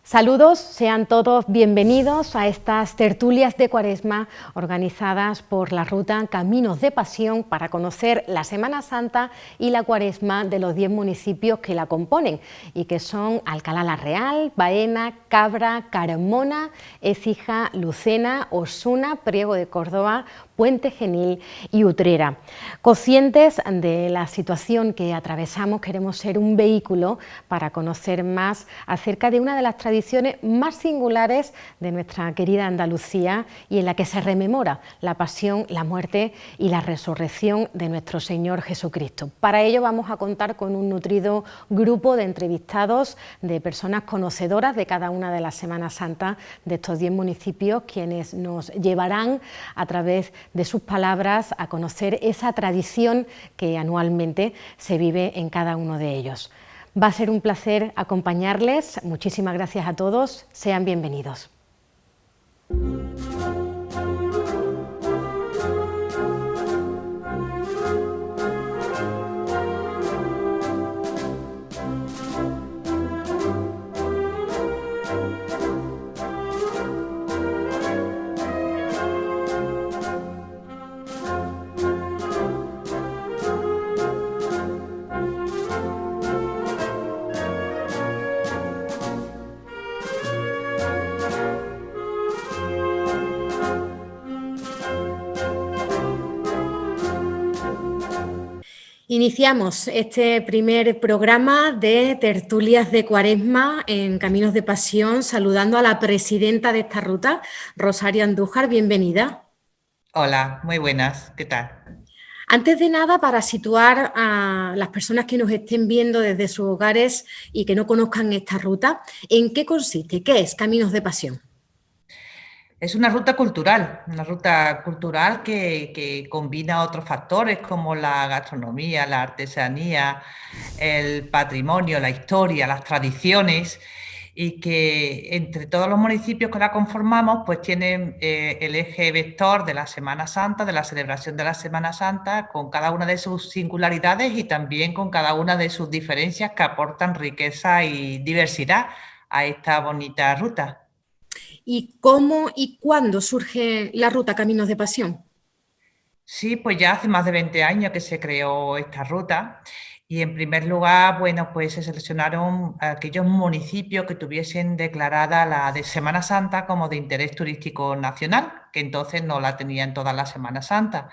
Saludos, sean todos bienvenidos a estas tertulias de Cuaresma organizadas por la ruta Caminos de Pasión para conocer la Semana Santa y la Cuaresma de los 10 municipios que la componen y que son Alcalá la Real, Baena, Cabra, Carmona, Écija, Lucena, Osuna, Priego de Córdoba, Puente Genil y Utrera. Conscientes de la situación que atravesamos, queremos ser un vehículo para conocer más acerca de una de las tradiciones más singulares de nuestra querida Andalucía y en la que se rememora la pasión, la muerte y la resurrección de nuestro Señor Jesucristo. Para ello vamos a contar con un nutrido grupo de entrevistados, de personas conocedoras de cada una de las Semanas Santas de estos 10 municipios, quienes nos llevarán a través de sus palabras a conocer esa tradición que anualmente se vive en cada uno de ellos. Va a ser un placer acompañarles. Muchísimas gracias a todos. Sean bienvenidos. Iniciamos este primer programa de tertulias de Cuaresma en Caminos de Pasión, saludando a la presidenta de esta ruta, Rosario Andújar. Bienvenida. Hola, muy buenas, ¿qué tal? Antes de nada, para situar a las personas que nos estén viendo desde sus hogares y que no conozcan esta ruta, ¿en qué consiste? ¿Qué es Caminos de Pasión? Es una ruta cultural que combina otros factores como la gastronomía, la artesanía, el patrimonio, la historia, las tradiciones, y que entre todos los municipios que la conformamos pues tienen el eje vector de la Semana Santa, de la celebración de la Semana Santa, con cada una de sus singularidades y también con cada una de sus diferencias que aportan riqueza y diversidad a esta bonita ruta. ¿Y cómo y cuándo surge la ruta Caminos de Pasión? Sí, pues ya hace más de 20 años que se creó esta ruta y en primer lugar, bueno, pues se seleccionaron aquellos municipios que tuviesen declarada la de Semana Santa como de interés turístico nacional, que entonces no la tenían toda la Semana Santa.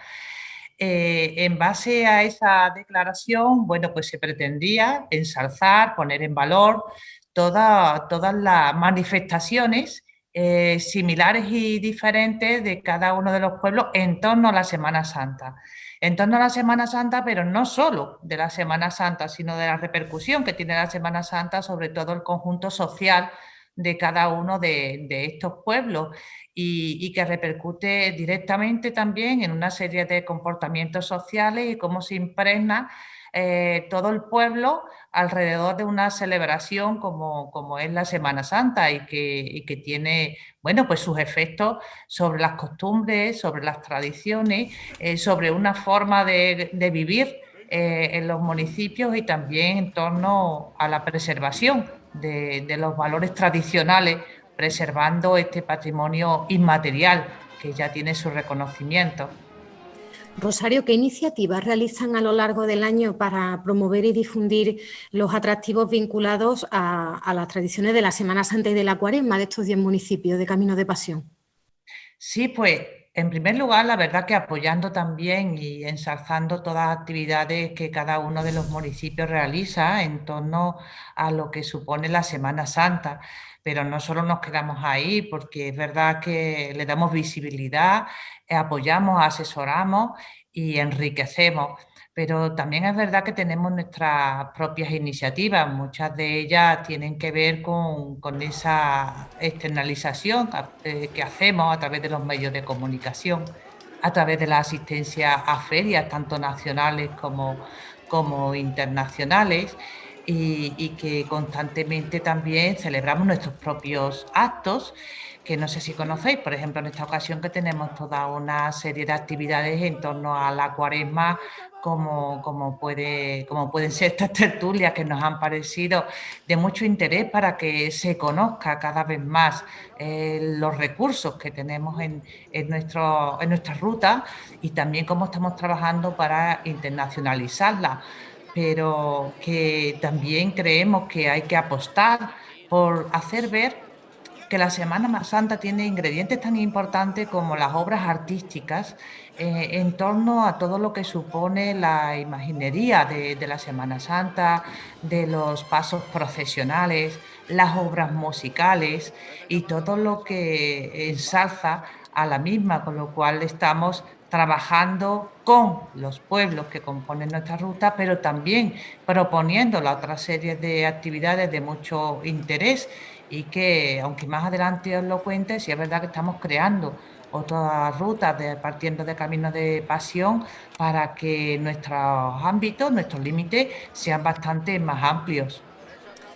En base a esa declaración, bueno, pues se pretendía ensalzar, poner en valor todas las manifestaciones similares y diferentes de cada uno de los pueblos en torno a la Semana Santa. En torno a la Semana Santa, pero no solo de la Semana Santa, sino de la repercusión que tiene la Semana Santa sobre todo el conjunto social de cada uno de estos pueblos y que repercute directamente también en una serie de comportamientos sociales y cómo se impregna todo el pueblo alrededor de una celebración como es la Semana Santa y que tiene, bueno, pues sus efectos sobre las costumbres, sobre las tradiciones, sobre una forma de vivir en los municipios y también en torno a la preservación de los valores tradicionales, preservando este patrimonio inmaterial que ya tiene su reconocimiento. Rosario, ¿qué iniciativas realizan a lo largo del año para promover y difundir los atractivos vinculados a las tradiciones de la Semana Santa y de la Cuaresma de estos 10 municipios de Camino de Pasión? Sí, pues en primer lugar, la verdad que apoyando también y ensalzando todas las actividades que cada uno de los municipios realiza en torno a lo que supone la Semana Santa. Pero no solo nos quedamos ahí, porque es verdad que le damos visibilidad, apoyamos, asesoramos y enriquecemos. Pero también es verdad que tenemos nuestras propias iniciativas, muchas de ellas tienen que ver con esa externalización que hacemos a través de los medios de comunicación, a través de la asistencia a ferias, tanto nacionales como internacionales. y que constantemente también celebramos nuestros propios actos, que no sé si conocéis, por ejemplo, en esta ocasión que tenemos toda una serie de actividades en torno a la Cuaresma, como pueden ser estas tertulias que nos han parecido de mucho interés para que se conozca cada vez más los recursos que tenemos en nuestra ruta y también cómo estamos trabajando para internacionalizarla, pero que también creemos que hay que apostar por hacer ver que la Semana Santa tiene ingredientes tan importantes como las obras artísticas en torno a todo lo que supone la imaginería de la Semana Santa, de los pasos procesionales, las obras musicales y todo lo que ensalza a la misma, con lo cual estamos trabajando con los pueblos que componen nuestra ruta, pero también proponiendo la otra serie de actividades de mucho interés y que, aunque más adelante os lo cuente, sí es verdad que estamos creando otras rutas partiendo de caminos de pasión para que nuestros ámbitos, nuestros límites sean bastante más amplios.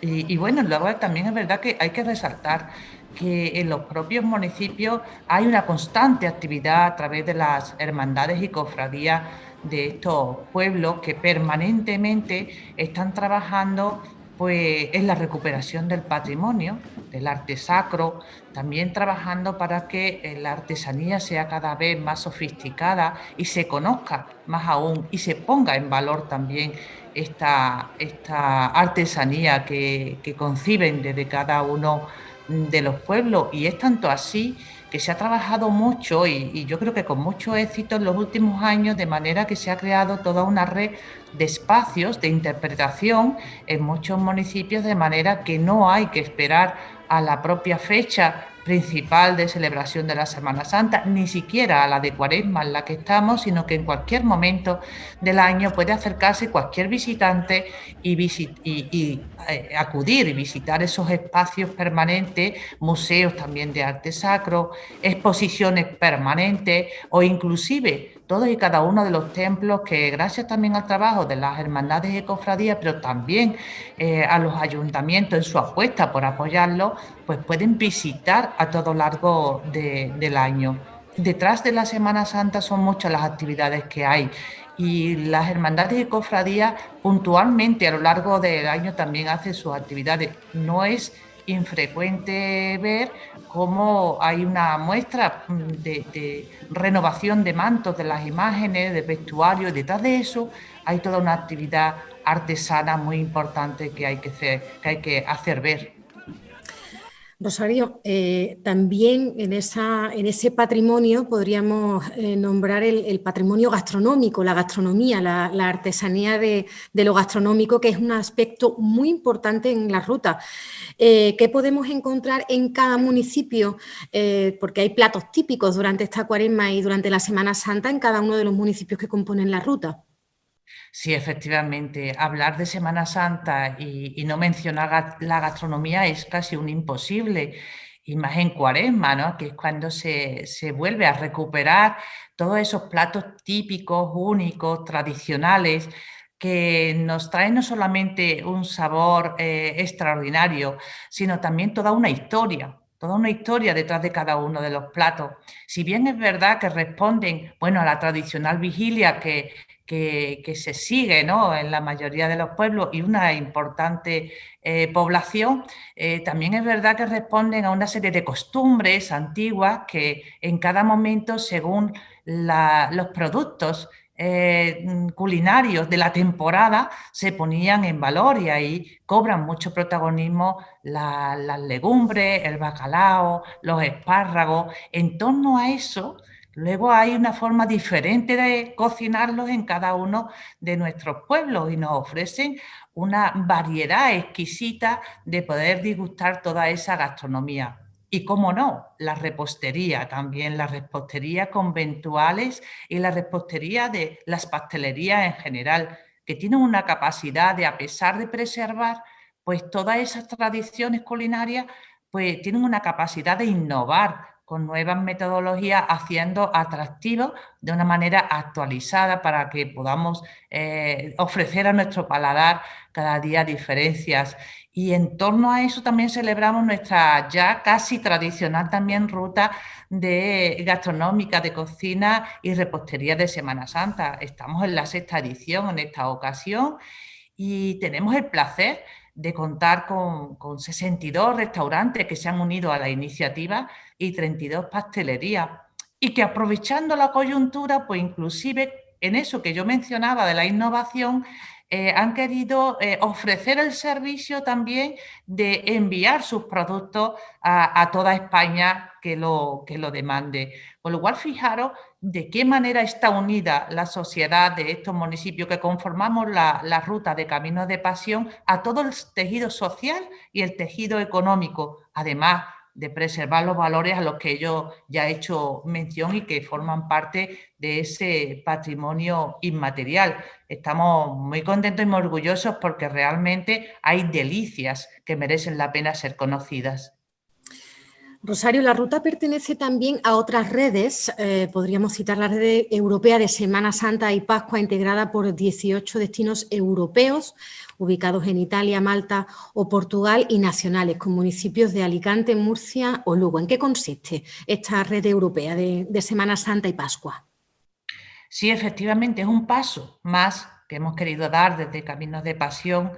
Y bueno, luego también es verdad que hay que resaltar que en los propios municipios hay una constante actividad a través de las hermandades y cofradías de estos pueblos que permanentemente están trabajando pues, en la recuperación del patrimonio, del arte sacro, también trabajando para que la artesanía sea cada vez más sofisticada y se conozca más aún y se ponga en valor también esta artesanía que conciben desde cada uno de los pueblos. Y es tanto así que se ha trabajado mucho y yo creo que con mucho éxito en los últimos años, de manera que se ha creado toda una red de espacios de interpretación en muchos municipios, de manera que no hay que esperar a la propia fecha principal de celebración de la Semana Santa, ni siquiera a la de Cuaresma en la que estamos, sino que en cualquier momento del año puede acercarse cualquier visitante y acudir y visitar esos espacios permanentes, museos también de arte sacro, exposiciones permanentes o inclusive todos y cada uno de los templos que gracias también al trabajo de las hermandades y cofradías, pero también a los ayuntamientos en su apuesta por apoyarlo, pues pueden visitar a todo lo largo del año. Detrás de la Semana Santa son muchas las actividades que hay y las hermandades y cofradías puntualmente a lo largo del año también hacen sus actividades. No es infrecuente ver cómo hay una muestra de renovación de mantos, de las imágenes, de vestuario, y detrás de eso hay toda una actividad artesana muy importante que hay que hacer ver. Rosario, también en ese patrimonio podríamos nombrar el patrimonio gastronómico, la gastronomía, la artesanía de lo gastronómico, que es un aspecto muy importante en la ruta. ¿Qué podemos encontrar en cada municipio? Porque hay platos típicos durante esta Cuaresma y durante la Semana Santa en cada uno de los municipios que componen la ruta. Sí, efectivamente, hablar de Semana Santa y no mencionar la gastronomía es casi un imposible, y más en Cuaresma, ¿no? Que es cuando se vuelve a recuperar todos esos platos típicos, únicos, tradicionales, que nos traen no solamente un sabor extraordinario, sino también toda una historia detrás de cada uno de los platos. Si bien es verdad que responden, bueno, a la tradicional vigilia que se sigue, ¿no? En la mayoría de los pueblos y una importante población, también es verdad que responden a una serie de costumbres antiguas que en cada momento, según los productos culinarios de la temporada, se ponían en valor y ahí cobran mucho protagonismo las legumbres, el bacalao, los espárragos. En torno a eso, luego hay una forma diferente de cocinarlos en cada uno de nuestros pueblos y nos ofrecen una variedad exquisita de poder disgustar toda esa gastronomía. Y cómo no, la repostería también, las reposterías conventuales y la repostería de las pastelerías en general, que tienen una capacidad de, a pesar de preservar, pues todas esas tradiciones culinarias, pues tienen una capacidad de innovar con nuevas metodologías, haciendo atractivos de una manera actualizada para que podamos ofrecer a nuestro paladar cada día diferencias. Y en torno a eso también celebramos nuestra ya casi tradicional también ruta de gastronómica, de cocina y repostería de Semana Santa. Estamos en la 6ª edición en esta ocasión y tenemos el placer de contar con 62 restaurantes que se han unido a la iniciativa y 32 pastelerías. Y que aprovechando la coyuntura, pues inclusive en eso que yo mencionaba de la innovación, han querido ofrecer el servicio también de enviar sus productos a toda España que lo demande. Con lo cual, fijaros de qué manera está unida la sociedad de estos municipios que conformamos la ruta de Caminos de Pasión a todo el tejido social y el tejido económico, además de preservar los valores a los que yo ya he hecho mención y que forman parte de ese patrimonio inmaterial. Estamos muy contentos y muy orgullosos porque realmente hay delicias que merecen la pena ser conocidas. Rosario, la ruta pertenece también a otras redes, podríamos citar la red europea de Semana Santa y Pascua, integrada por 18 destinos europeos, ubicados en Italia, Malta o Portugal, y nacionales, con municipios de Alicante, Murcia o Lugo. ¿En qué consiste esta red europea de Semana Santa y Pascua? Sí, efectivamente, es un paso más que hemos querido dar desde Caminos de Pasión,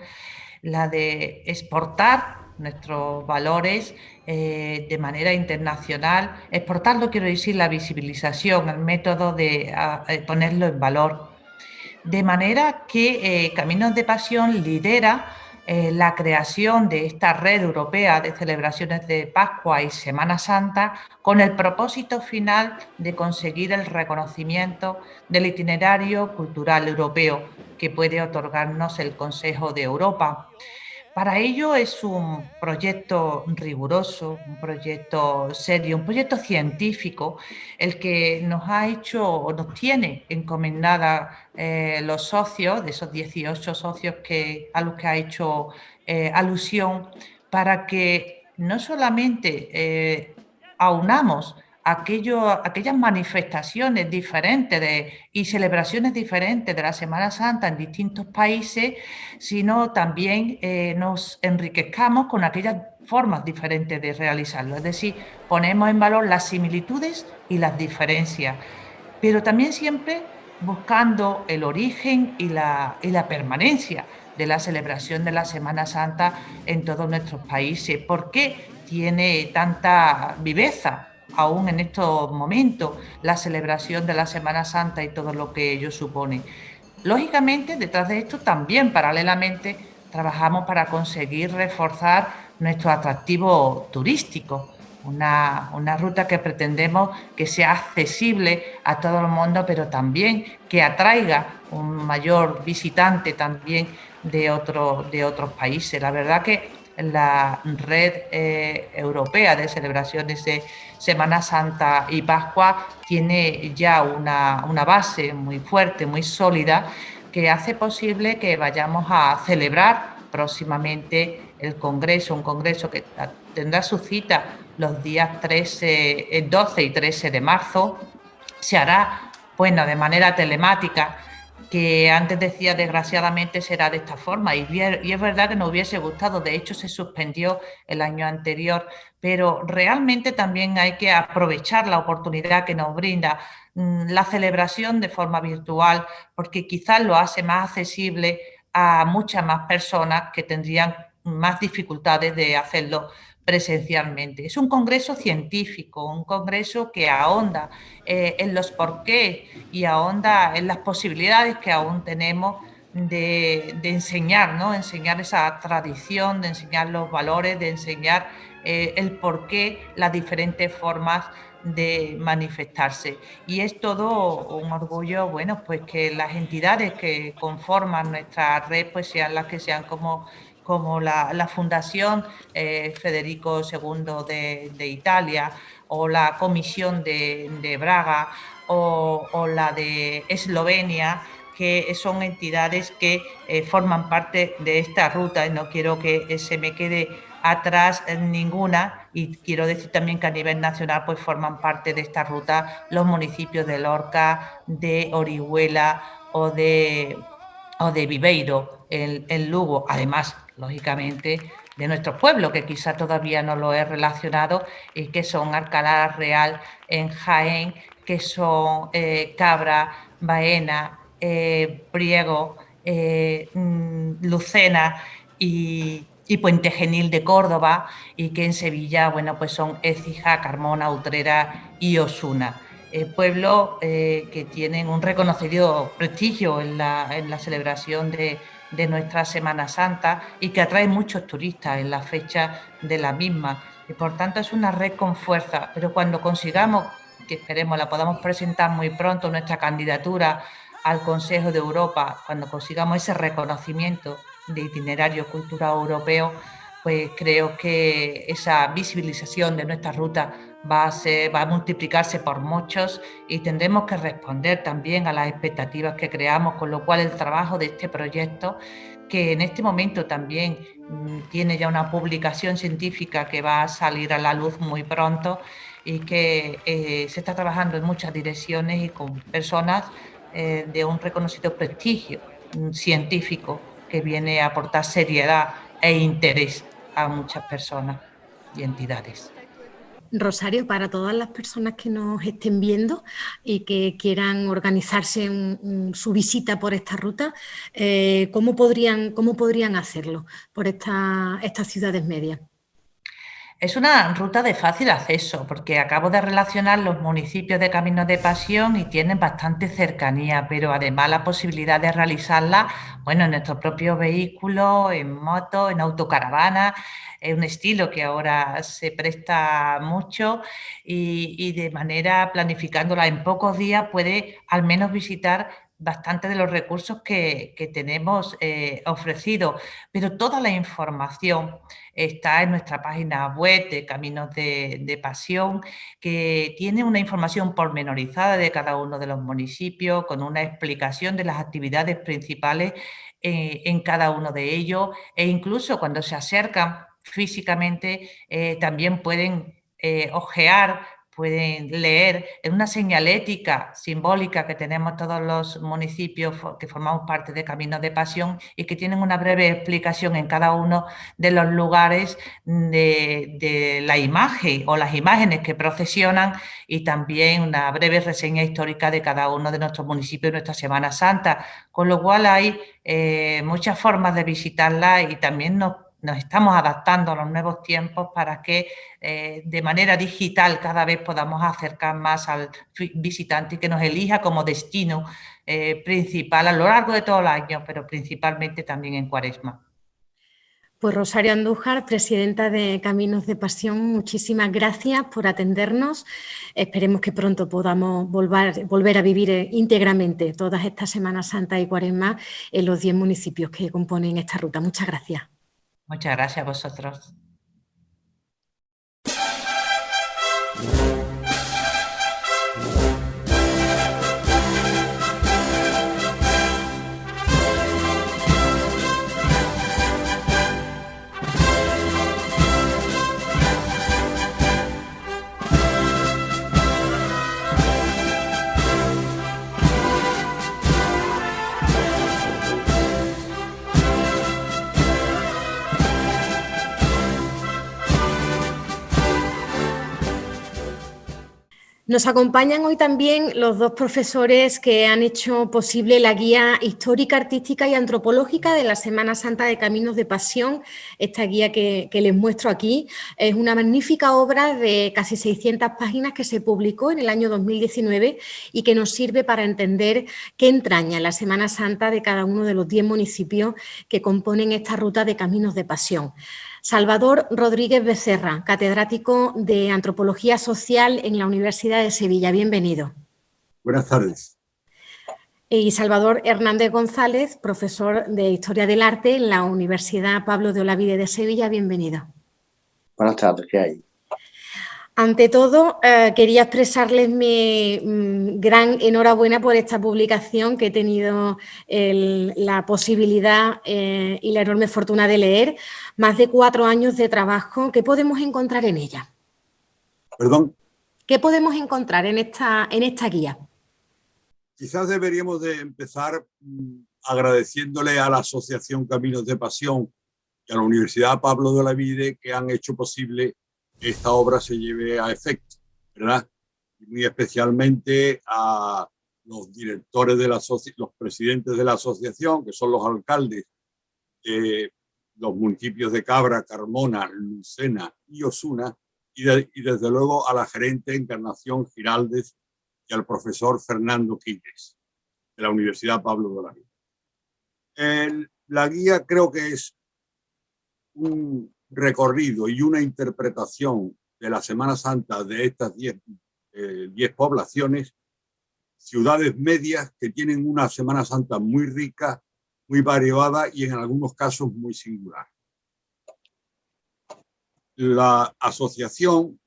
la de exportar nuestros valores de manera internacional. Exportarlo, quiero decir, la visibilización, el método de ponerlo en valor. De manera que Caminos de Pasión lidera la creación de esta red europea de celebraciones de Pascua y Semana Santa con el propósito final de conseguir el reconocimiento del itinerario cultural europeo que puede otorgarnos el Consejo de Europa. Para ello es un proyecto riguroso, un proyecto serio, un proyecto científico, el que nos ha hecho o nos tiene encomendada los socios, de esos 18 socios a los que ha hecho alusión, para que no solamente aunamos aquellas manifestaciones diferentes y celebraciones diferentes de la Semana Santa en distintos países, sino también nos enriquezcamos con aquellas formas diferentes de realizarlo. Es decir, ponemos en valor las similitudes y las diferencias, pero también siempre buscando el origen y la permanencia de la celebración de la Semana Santa en todos nuestros países. ¿Por qué tiene tanta viveza aún en estos momentos la celebración de la Semana Santa y todo lo que ello supone? Lógicamente, detrás de esto también paralelamente trabajamos para conseguir reforzar nuestro atractivo turístico, una ruta que pretendemos que sea accesible a todo el mundo, pero también que atraiga un mayor visitante también de otros países. La verdad que la red europea de celebraciones de Semana Santa y Pascua tiene ya una base muy fuerte, muy sólida, que hace posible que vayamos a celebrar próximamente el Congreso, un Congreso que tendrá su cita los días 12 y 13 de marzo. Se hará, bueno, de manera telemática, que antes decía desgraciadamente será de esta forma, y es verdad que nos hubiese gustado, de hecho se suspendió el año anterior, pero realmente también hay que aprovechar la oportunidad que nos brinda la celebración de forma virtual, porque quizás lo hace más accesible a muchas más personas que tendrían más dificultades de hacerlo presencialmente. Es un congreso científico, un congreso que ahonda en los porqués y ahonda en las posibilidades que aún tenemos de enseñar, ¿no? Enseñar esa tradición, de enseñar los valores, de enseñar el porqué, las diferentes formas de manifestarse. Y es todo un orgullo, bueno, pues que las entidades que conforman nuestra red pues sean las que sean como la Fundación Federico II de Italia, o la Comisión de Braga, o la de Eslovenia, que son entidades que forman parte de esta ruta, y no quiero que se me quede atrás ninguna, y quiero decir también que a nivel nacional pues forman parte de esta ruta los municipios de Lorca, de Orihuela o de Viveiro, en Lugo, además, lógicamente, de nuestro pueblo, que quizá todavía no lo he relacionado, y que son Alcalá Real en Jaén, que son Cabra, Baena, Priego, Lucena y Puente Genil de Córdoba, y que en Sevilla, bueno, pues son Écija, Carmona, Utrera y Osuna. Pueblos que tienen un reconocido prestigio en la celebración de nuestra Semana Santa y que atraen muchos turistas en la fecha de la misma. Y por tanto es una red con fuerza, pero cuando consigamos, que esperemos la podamos presentar muy pronto, nuestra candidatura al Consejo de Europa, cuando consigamos ese reconocimiento de itinerario cultural europeo, pues creo que esa visibilización de nuestra ruta va a multiplicarse por muchos y tendremos que responder también a las expectativas que creamos, con lo cual el trabajo de este proyecto, que en este momento también tiene ya una publicación científica que va a salir a la luz muy pronto, y que se está trabajando en muchas direcciones y con personas de un reconocido prestigio científico, que viene a aportar seriedad e interés a muchas personas y entidades. Rosario, para todas las personas que nos estén viendo y que quieran organizarse su visita por esta ruta, ¿cómo podrían hacerlo por estas ciudades medias? Es una ruta de fácil acceso porque acabo de relacionar los municipios de Caminos de Pasión y tienen bastante cercanía, pero además la posibilidad de realizarla, bueno, en nuestro propio vehículo, en moto, en autocaravana. Es un estilo que ahora se presta mucho, y de manera planificándola en pocos días puede al menos visitar bastante de los recursos que tenemos ofrecidos, pero toda la información está en nuestra página web de Caminos de Pasión, que tiene una información pormenorizada de cada uno de los municipios, con una explicación de las actividades principales en cada uno de ellos, e incluso cuando se acercan físicamente también pueden ojear, pueden leer en una señalética simbólica que tenemos todos los municipios que formamos parte de Caminos de Pasión, y que tienen una breve explicación en cada uno de los lugares de la imagen o las imágenes que procesionan, y también una breve reseña histórica de cada uno de nuestros municipios en nuestra Semana Santa, con lo cual hay muchas formas de visitarla, y también nos estamos adaptando a los nuevos tiempos para que de manera digital cada vez podamos acercar más al visitante y que nos elija como destino principal a lo largo de todo el año, pero principalmente también en Cuaresma. Pues Rosario Andújar, presidenta de Caminos de Pasión, muchísimas gracias por atendernos. Esperemos que pronto podamos volver a vivir íntegramente todas estas Semanas Santa y Cuaresma en los 10 municipios que componen esta ruta. Muchas gracias. Muchas gracias a vosotros. Nos acompañan hoy también los dos profesores que han hecho posible la guía histórica, artística y antropológica de la Semana Santa de Caminos de Pasión. Esta guía que les muestro aquí es una magnífica obra de casi 600 páginas que se publicó en el año 2019 y que nos sirve para entender qué entraña la Semana Santa de cada uno de los 10 municipios que componen esta ruta de Caminos de Pasión. Salvador Rodríguez Becerra, catedrático de Antropología Social en la Universidad de Sevilla. Bienvenido. Buenas tardes. Y Salvador Hernández González, profesor de Historia del Arte en la Universidad Pablo de Olavide de Sevilla. Bienvenido. Buenas tardes, ¿qué hay? Ante todo, quería expresarles mi gran enhorabuena por esta publicación que he tenido la posibilidad y la enorme fortuna de leer. Más de 4 años de trabajo. ¿Qué podemos encontrar en ella? ¿Perdón? ¿Qué podemos encontrar en esta guía? Quizás deberíamos de empezar agradeciéndole a la Asociación Caminos de Pasión y a la Universidad Pablo de Olavide que han hecho posible que esta obra se lleve a efecto, ¿verdad? Y muy especialmente a los directores de los presidentes de la asociación, que son los alcaldes de los municipios de Cabra, Carmona, Lucena y Osuna, y desde luego a la gerente Encarnación Giraldez y al profesor Fernando Quiles, de la Universidad Pablo de Olavide. La guía creo que es un recorrido y una interpretación de la Semana Santa de estas 10 poblaciones, ciudades medias que tienen una Semana Santa muy rica, muy variada y en algunos casos muy singular. La asociación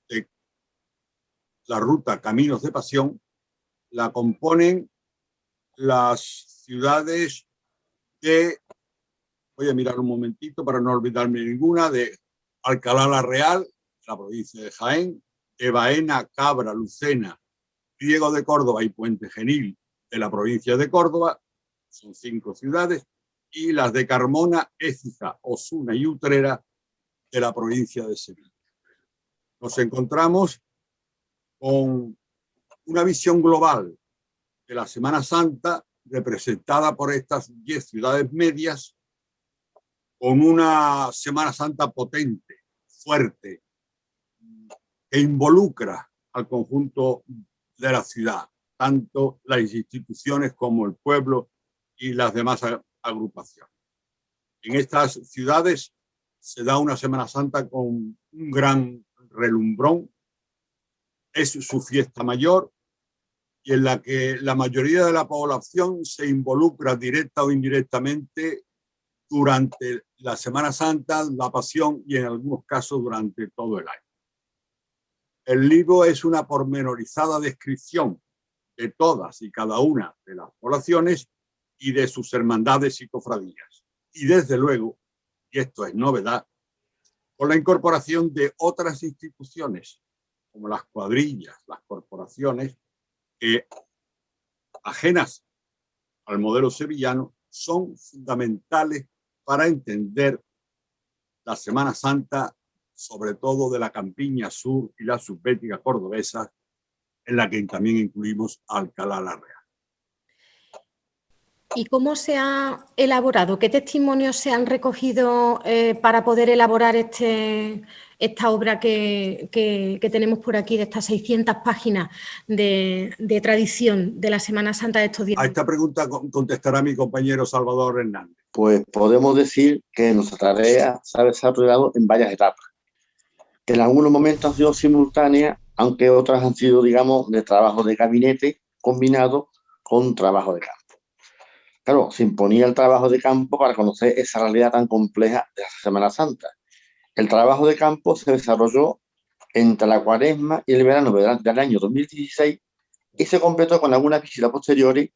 de la ruta Caminos de Pasión la componen las ciudades de, voy a mirar un momentito para no olvidarme ninguna, de Alcalá la Real, la provincia de Jaén, de Baena, Cabra, Lucena, Priego de Córdoba y Puente Genil, de la provincia de Córdoba, son 5 ciudades, y las de Carmona, Écija, Osuna y Utrera, de la provincia de Sevilla. Nos encontramos con una visión global de la Semana Santa representada por estas 10 ciudades medias, con una Semana Santa potente, fuerte, que involucra al conjunto de la ciudad, tanto las instituciones como el pueblo y las demás agrupaciones. En estas ciudades se da una Semana Santa con un gran relumbrón, es su fiesta mayor y en la que la mayoría de la población se involucra directa o indirectamente durante la Semana Santa, la Pasión y en algunos casos durante todo el año. El libro es una pormenorizada descripción de todas y cada una de las poblaciones y de sus hermandades y cofradías. Y desde luego, y esto es novedad, con la incorporación de otras instituciones, como las cuadrillas, las corporaciones, que ajenas al modelo sevillano, son fundamentales para entender la Semana Santa, sobre todo de la Campiña Sur y la Subbética cordobesa, en la que también incluimos Alcalá la Real. ¿Y cómo se ha elaborado? ¿Qué testimonios se han recogido para poder elaborar esta obra que tenemos por aquí, de estas 600 páginas de tradición de la Semana Santa de estos días? A esta pregunta contestará mi compañero Salvador Hernández. Pues podemos decir que nuestra tarea se ha desarrollado en varias etapas, que en algunos momentos han sido simultáneas, aunque otras han sido, digamos, de trabajo de gabinete combinado con trabajo de campo. Claro, se imponía el trabajo de campo para conocer esa realidad tan compleja de la Semana Santa. El trabajo de campo se desarrolló entre la Cuaresma y el verano del año 2016 y se completó con algunas visitas posteriores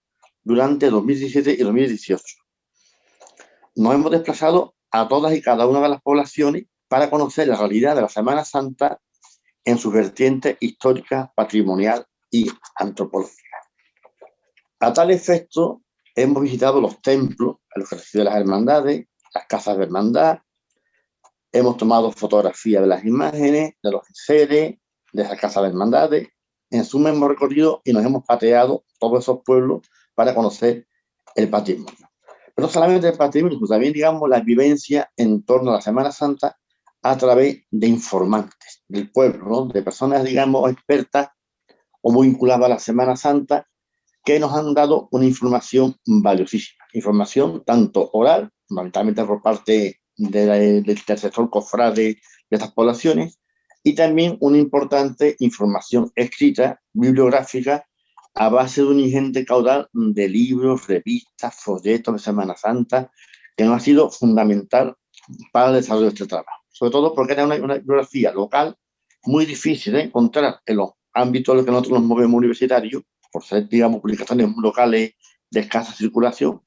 durante 2017 y 2018. Nos hemos desplazado a todas y cada una de las poblaciones para conocer la realidad de la Semana Santa en sus vertientes histórica, patrimonial y antropológica. A tal efecto, hemos visitado los templos, el ejercicio de las hermandades, las casas de hermandad, hemos tomado fotografías de las imágenes, de los enseres, de esas casas de hermandades. En suma, hemos recorrido y nos hemos pateado todos esos pueblos para conocer el patrimonio. Pero no solamente el patrimonio, sino también, digamos, la vivencia en torno a la Semana Santa a través de informantes del pueblo, ¿no? De personas, digamos, expertas o muy vinculadas a la Semana Santa, que nos han dado una información valiosísima. Información tanto oral, fundamentalmente por parte del sector cofrade de estas poblaciones, y también una importante información escrita, bibliográfica, a base de un ingente caudal de libros, revistas, folletos de Semana Santa, que nos ha sido fundamental para el desarrollo de este trabajo. sobre todo porque era una bibliografía local muy difícil de encontrar en los ámbitos en los que nosotros nos movemos universitarios, por ser, digamos, publicaciones locales de escasa circulación,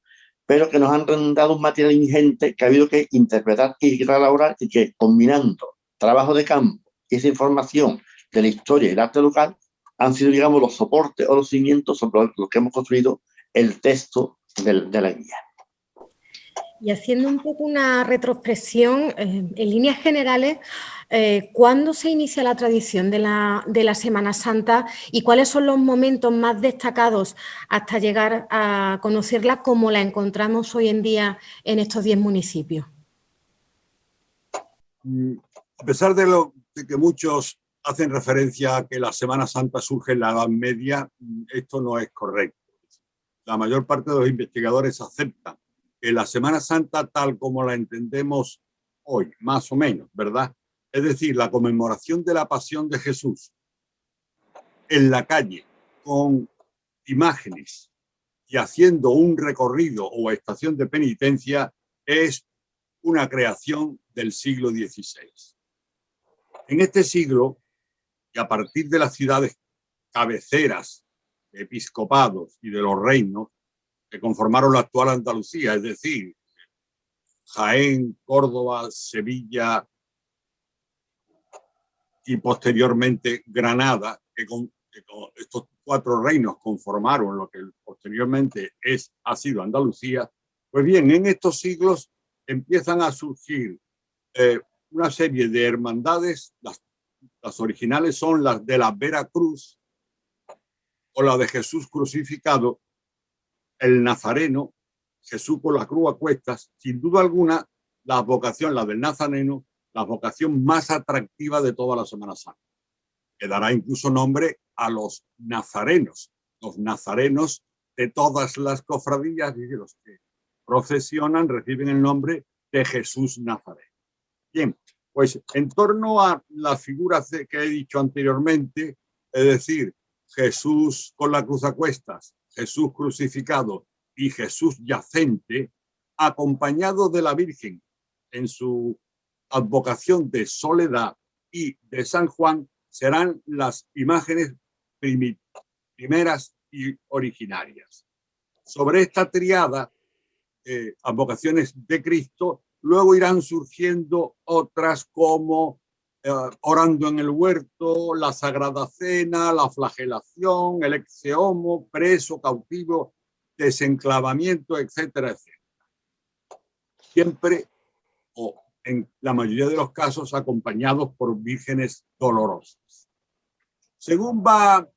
pero que nos han dado un material ingente que ha habido que interpretar y reelaborar, y que combinando trabajo de campo y esa información de la historia y el arte local han sido, digamos, los soportes o los cimientos sobre los que hemos construido el texto de la guía. Y haciendo un poco una retrospección, en líneas generales, ¿cuándo se inicia la tradición de la Semana Santa y cuáles son los momentos más destacados hasta llegar a conocerla como la encontramos hoy en día en estos 10 municipios? A pesar de que muchos hacen referencia a que la Semana Santa surge en la Edad Media, esto no es correcto. La mayor parte de los investigadores aceptan que la Semana Santa, tal como la entendemos hoy, más o menos, ¿verdad? Es decir, la conmemoración de la pasión de Jesús en la calle, con imágenes y haciendo un recorrido o estación de penitencia, es una creación del siglo XVI. En este siglo, y a partir de las ciudades cabeceras, de episcopados y de los reinos, que conformaron la actual Andalucía, es decir, Jaén, Córdoba, Sevilla y posteriormente Granada, que con estos 4 reinos conformaron lo que posteriormente ha sido Andalucía. Pues bien, en estos siglos empiezan a surgir una serie de hermandades. Las originales son las de la Vera Cruz o la de Jesús crucificado, el Nazareno, Jesús con la cruz a cuestas. Sin duda alguna, la del Nazareno, la vocación más atractiva de toda la Semana Santa, que dará incluso nombre a los nazarenos de todas las cofradías, y los que procesionan reciben el nombre de Jesús Nazareno. Bien, pues en torno a las figuras que he dicho anteriormente, es decir, Jesús con la cruz a cuestas, Jesús crucificado y Jesús yacente, acompañado de la Virgen en su advocación de soledad y de San Juan, serán las imágenes primeras y originarias. Sobre esta triada, advocaciones de Cristo, luego irán surgiendo otras como orando en el huerto, la Sagrada Cena, la flagelación, el exe homo, preso, cautivo, desenclavamiento, etcétera, etcétera. Siempre, o en la mayoría de los casos, acompañados por vírgenes dolorosas. Según va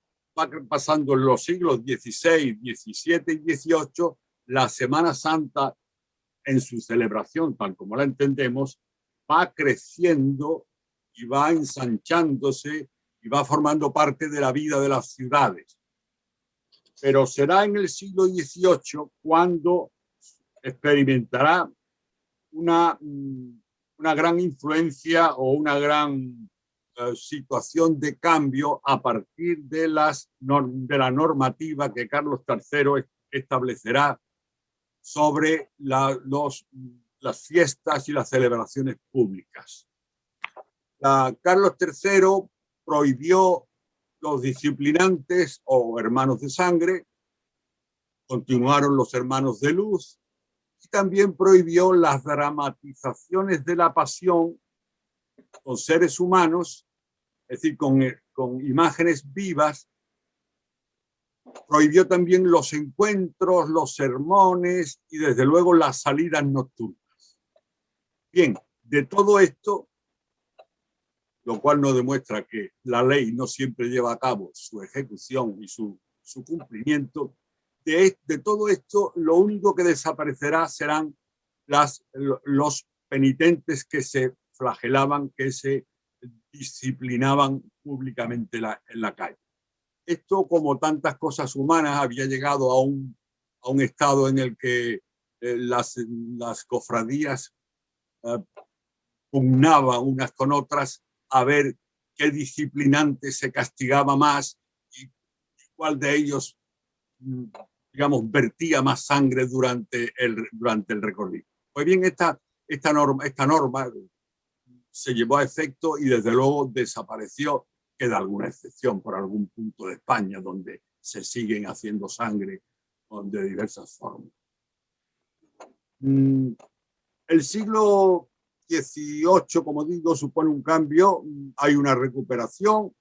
pasando en los siglos XVI, XVII y XVIII, la Semana Santa, en su celebración, tal como la entendemos, va creciendo y va ensanchándose y va formando parte de la vida de las ciudades. Pero será en el siglo XVIII cuando experimentará una gran influencia o una gran situación de cambio a partir de la normativa que Carlos III establecerá sobre las fiestas y las celebraciones públicas. Carlos III prohibió los disciplinantes o hermanos de sangre, continuaron los hermanos de luz, y también prohibió las dramatizaciones de la pasión con seres humanos, es decir, con imágenes vivas. Prohibió también los encuentros, los sermones y desde luego las salidas nocturnas. Bien, de todo esto, lo cual nos demuestra que la ley no siempre lleva a cabo su ejecución y su cumplimiento, de todo esto lo único que desaparecerá serán los penitentes que se flagelaban, que se disciplinaban públicamente en la calle. Esto, como tantas cosas humanas, había llegado a un estado en el que las cofradías pugnaban unas con otras a ver qué disciplinante se castigaba más y cuál de ellos, digamos, vertía más sangre durante el recorrido. Pues bien, esta norma se llevó a efecto y desde luego desapareció. Queda alguna excepción por algún punto de España donde se siguen haciendo sangre de diversas formas. El siglo XVIII, como digo, supone un cambio, hay una recuperación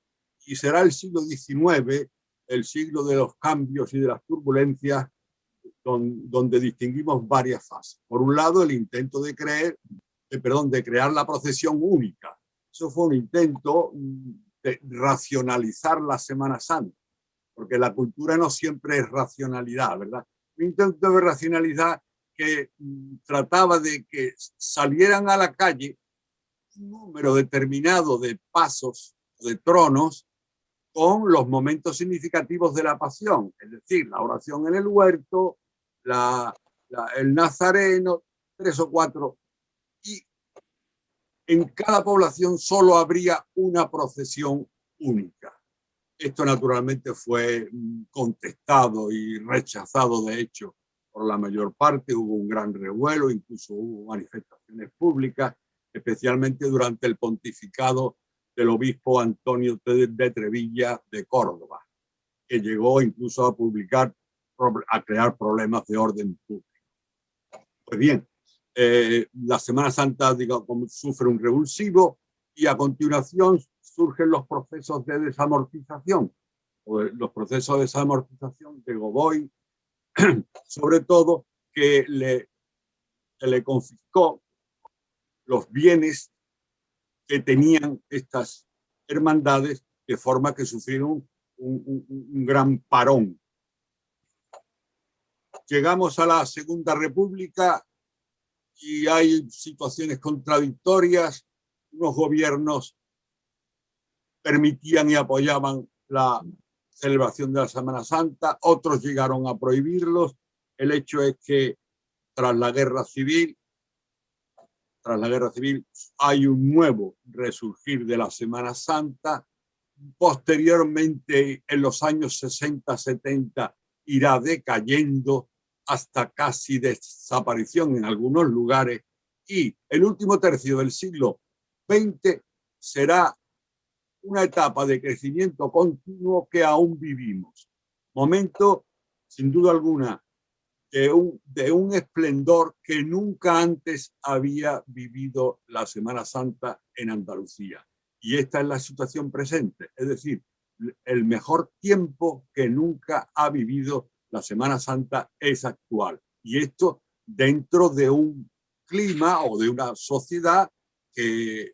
y será el siglo XIX, el siglo de los cambios y de las turbulencias, donde distinguimos varias fases. Por un lado, el intento de crear la procesión única. Eso fue un intento de racionalizar la Semana Santa, porque la cultura no siempre es racionalidad, ¿verdad? Un intento de racionalidad que trataba de que salieran a la calle un número determinado de pasos, de tronos, con los momentos significativos de la pasión, es decir, la oración en el huerto, el nazareno, 3 o 4, y en cada población solo habría una procesión única. Esto naturalmente fue contestado y rechazado, de hecho, por la mayor parte. Hubo un gran revuelo, incluso hubo manifestaciones públicas, especialmente durante el pontificado del obispo Antonio de Trevilla de Córdoba, que llegó incluso a crear problemas de orden público. Pues bien, la Semana Santa, digamos, sufre un revulsivo y a continuación surgen los procesos de desamortización, los procesos de desamortización de Godoy, sobre todo, que le confiscó los bienes que tenían estas hermandades, de forma que sufrieron un gran parón. Llegamos a la Segunda República y hay situaciones contradictorias. Unos gobiernos permitían y apoyaban la celebración de la Semana Santa, otros llegaron a prohibirlos. El hecho es que tras la guerra civil hay un nuevo resurgir de la Semana Santa. Posteriormente, en los años 60-70, irá decayendo hasta casi desaparición en algunos lugares, y el último tercio del siglo XX será una etapa de crecimiento continuo que aún vivimos. Momento, sin duda alguna, de un esplendor que nunca antes había vivido la Semana Santa en Andalucía. Y esta es la situación presente, es decir, el mejor tiempo que nunca ha vivido la Semana Santa es actual. Y esto dentro de un clima o de una sociedad que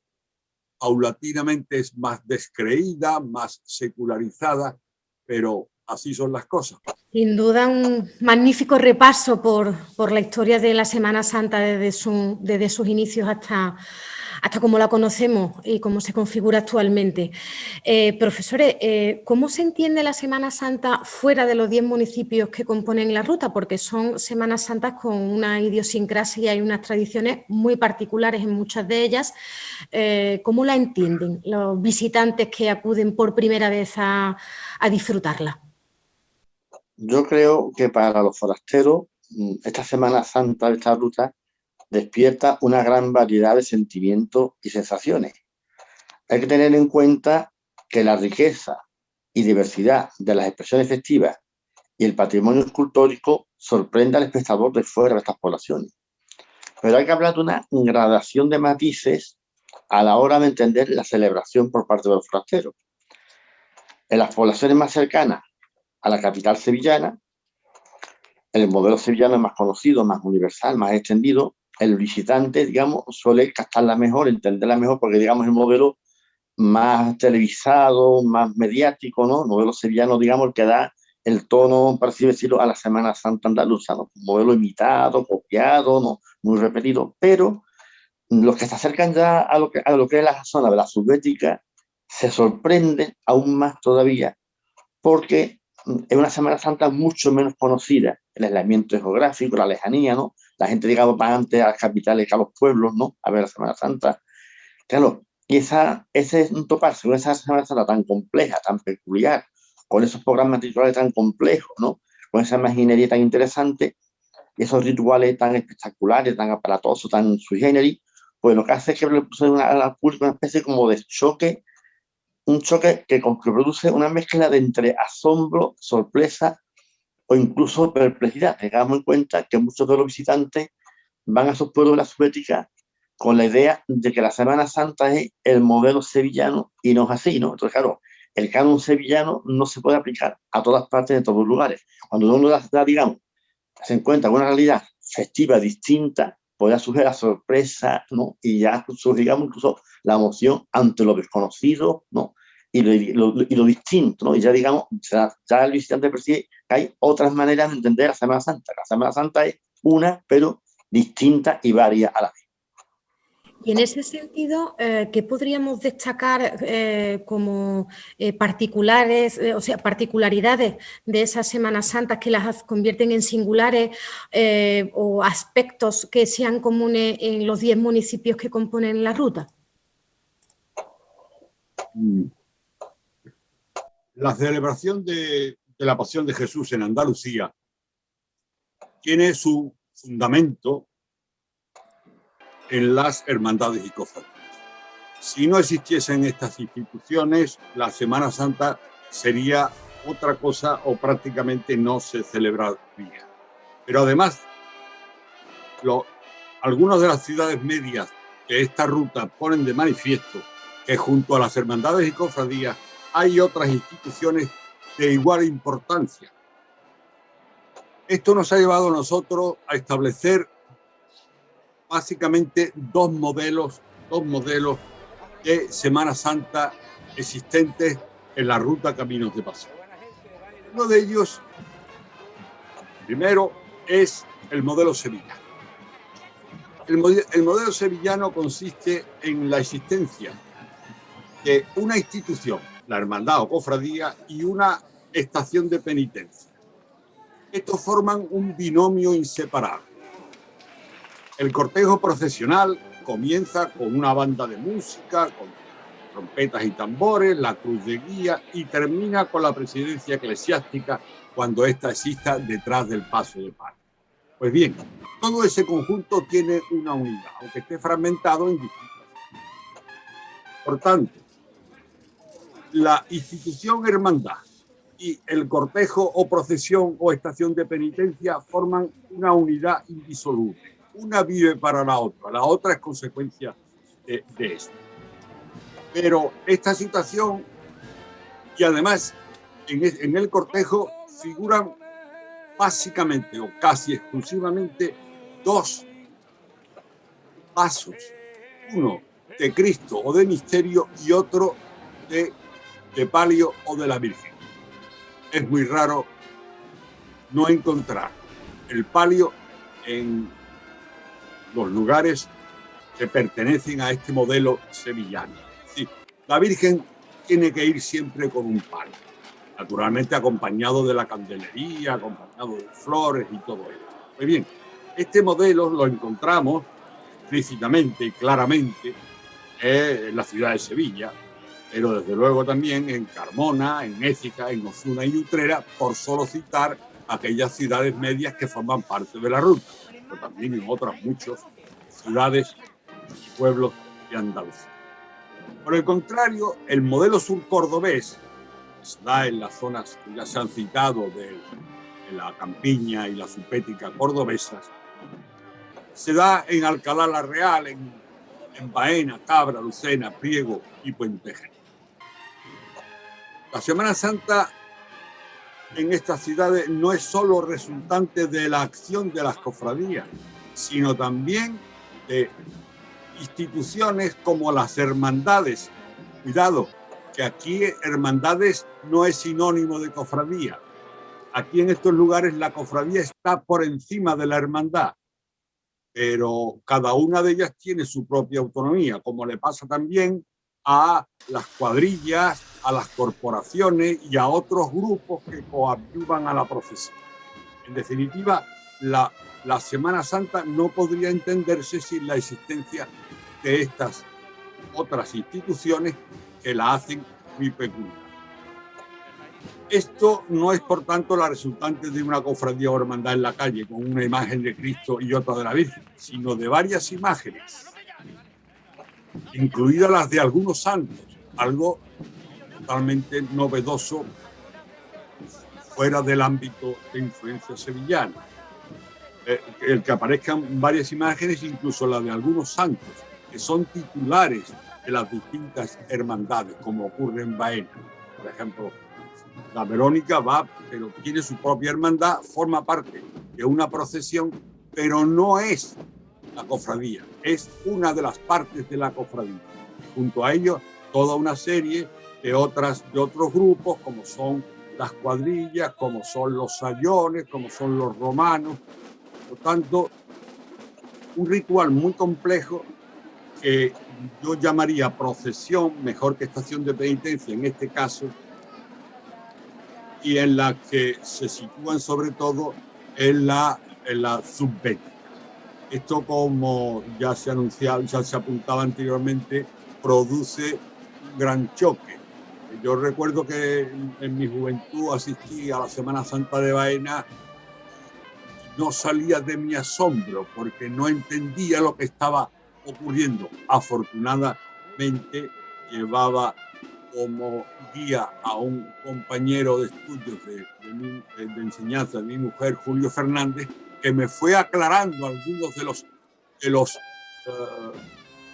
paulatinamente es más descreída, más secularizada, pero así son las cosas. Sin duda, un magnífico repaso por la historia de la Semana Santa desde sus inicios hasta cómo la conocemos y cómo se configura actualmente. Profesores, ¿cómo se entiende la Semana Santa fuera de los 10 municipios que componen la ruta? Porque son Semanas Santas con una idiosincrasia y unas tradiciones muy particulares en muchas de ellas. ¿Cómo la entienden los visitantes que acuden por primera vez a disfrutarla? Yo creo que para los forasteros esta Semana Santa de esta ruta despierta una gran variedad de sentimientos y sensaciones. Hay que tener en cuenta que la riqueza y diversidad de las expresiones festivas y el patrimonio escultórico sorprende al espectador de fuera de estas poblaciones. Pero hay que hablar de una gradación de matices a la hora de entender la celebración por parte de los forasteros. En las poblaciones más cercanas a la capital sevillana, el modelo sevillano es más conocido, más universal, más extendido. El visitante, digamos, suele captarla mejor, entenderla mejor, porque, digamos, es el modelo más televisado, más mediático, ¿no? El modelo sevillano, digamos, el que da el tono, para así decirlo, a la Semana Santa andaluza, ¿no? Un modelo imitado, copiado, ¿no? Muy repetido. Pero los que se acercan ya a lo que es la zona de la subbética se sorprenden aún más todavía, porque es una Semana Santa mucho menos conocida. El aislamiento geográfico, la lejanía, ¿no? La gente, digamos, va antes a las capitales que a los pueblos, ¿no? A ver la Semana Santa. Claro, y ese es un toparse con esa Semana Santa tan compleja, tan peculiar, con esos programas rituales tan complejos, ¿no? Con esa imaginería tan interesante, esos rituales tan espectaculares, tan aparatosos, tan sui generis, pues lo que hace es que le produce al público una especie como de choque, un choque que produce una mezcla de entre asombro, sorpresa o incluso perplejidad. Tengamos en cuenta que muchos de los visitantes van a esos pueblos de la Subbética con la idea de que la Semana Santa es el modelo sevillano y no es así, ¿no? Entonces, claro, el canon sevillano no se puede aplicar a todas partes, en todos los lugares. Cuando uno digamos, se encuentra una realidad festiva distinta, pues ya surge la sorpresa, ¿no? Y ya surge, digamos, incluso la emoción ante lo desconocido, ¿no? Y lo distinto, ¿no? Y ya, digamos, ya el visitante percibe que hay otras maneras de entender la Semana Santa. La Semana Santa es una, pero distinta y varia a la vez. Y en ese sentido, ¿qué podríamos destacar como particularidades de esas Semanas Santas que las convierten en singulares o aspectos que sean comunes en los 10 municipios que componen la ruta? La celebración de la Pasión de Jesús en Andalucía tiene su fundamento en las hermandades y cofradías. Si no existiesen estas instituciones, la Semana Santa sería otra cosa o prácticamente no se celebraría. Pero además, algunas de las ciudades medias de esta ruta ponen de manifiesto que junto a las hermandades y cofradías hay otras instituciones de igual importancia. Esto nos ha llevado a nosotros a establecer básicamente dos modelos de Semana Santa existentes en la ruta Caminos de Pasión. Uno de ellos, primero, es el modelo sevillano. El modelo sevillano consiste en la existencia de una institución, la hermandad o cofradía, y una estación de penitencia. Estos forman un binomio inseparable. El cortejo procesional comienza con una banda de música, con trompetas y tambores, la cruz de guía, y termina con la presidencia eclesiástica cuando ésta exista detrás del paso de palio. Pues bien, todo ese conjunto tiene una unidad, aunque esté fragmentado en distintas. Por tanto, la institución hermandad y el cortejo o procesión o estación de penitencia forman una unidad indisoluble. Una vive para la otra es consecuencia de esto. Pero esta situación, y además en el cortejo figuran básicamente o casi exclusivamente dos pasos, uno de Cristo o de misterio y otro de palio o de la Virgen. Es muy raro no encontrar el palio en los lugares que pertenecen a este modelo sevillano. Sí, la Virgen tiene que ir siempre con un palio, naturalmente acompañado de la candelería, acompañado de flores y todo esto. Muy bien, este modelo lo encontramos explícitamente y claramente en la ciudad de Sevilla, pero desde luego también en Carmona, en Écija, en Osuna y Utrera, por solo citar aquellas ciudades medias que forman parte de la ruta, pero también en otras muchas ciudades y pueblos de Andalucía. Por el contrario, el modelo surcordobés, que se da en las zonas que ya se han citado de la campiña y la Subbética cordobesas, se da en Alcalá la Real, en Baena, Cabra, Lucena, Priego y Puente Genil. La Semana Santa en estas ciudades no es solo resultante de la acción de las cofradías, sino también de instituciones como las hermandades. Cuidado, que aquí hermandades no es sinónimo de cofradía. Aquí en estos lugares la cofradía está por encima de la hermandad, pero cada una de ellas tiene su propia autonomía, como le pasa también a las cuadrillas, a las corporaciones y a otros grupos que coadyuvan a la procesión. En definitiva, la Semana Santa no podría entenderse sin la existencia de estas otras instituciones que la hacen muy peculiar. Esto no es, por tanto, la resultante de una cofradía o hermandad en la calle con una imagen de Cristo y otra de la Virgen, sino de varias imágenes incluidas las de algunos santos, algo totalmente novedoso fuera del ámbito de influencia sevillana. El que aparezcan varias imágenes, incluso la de algunos santos, que son titulares de las distintas hermandades, como ocurre en Baena. Por ejemplo, la Verónica va, pero tiene su propia hermandad, forma parte de una procesión, pero no es la cofradía, es una de las partes de la cofradía. Junto a ello, toda una serie de otros grupos, como son las cuadrillas, como son los sayones, como son los romanos. Por tanto, un ritual muy complejo que yo llamaría procesión, mejor que estación de penitencia en este caso, y en la que se sitúan sobre todo en la subbética. Esto, como ya se anunciaba, ya se apuntaba anteriormente, produce un gran choque. Yo recuerdo que en mi juventud asistí a la Semana Santa de Baena, no salía de mi asombro porque no entendía lo que estaba ocurriendo. Afortunadamente llevaba como guía a un compañero de estudios de enseñanza de mi mujer, Julio Fernández, que me fue aclarando algunos de los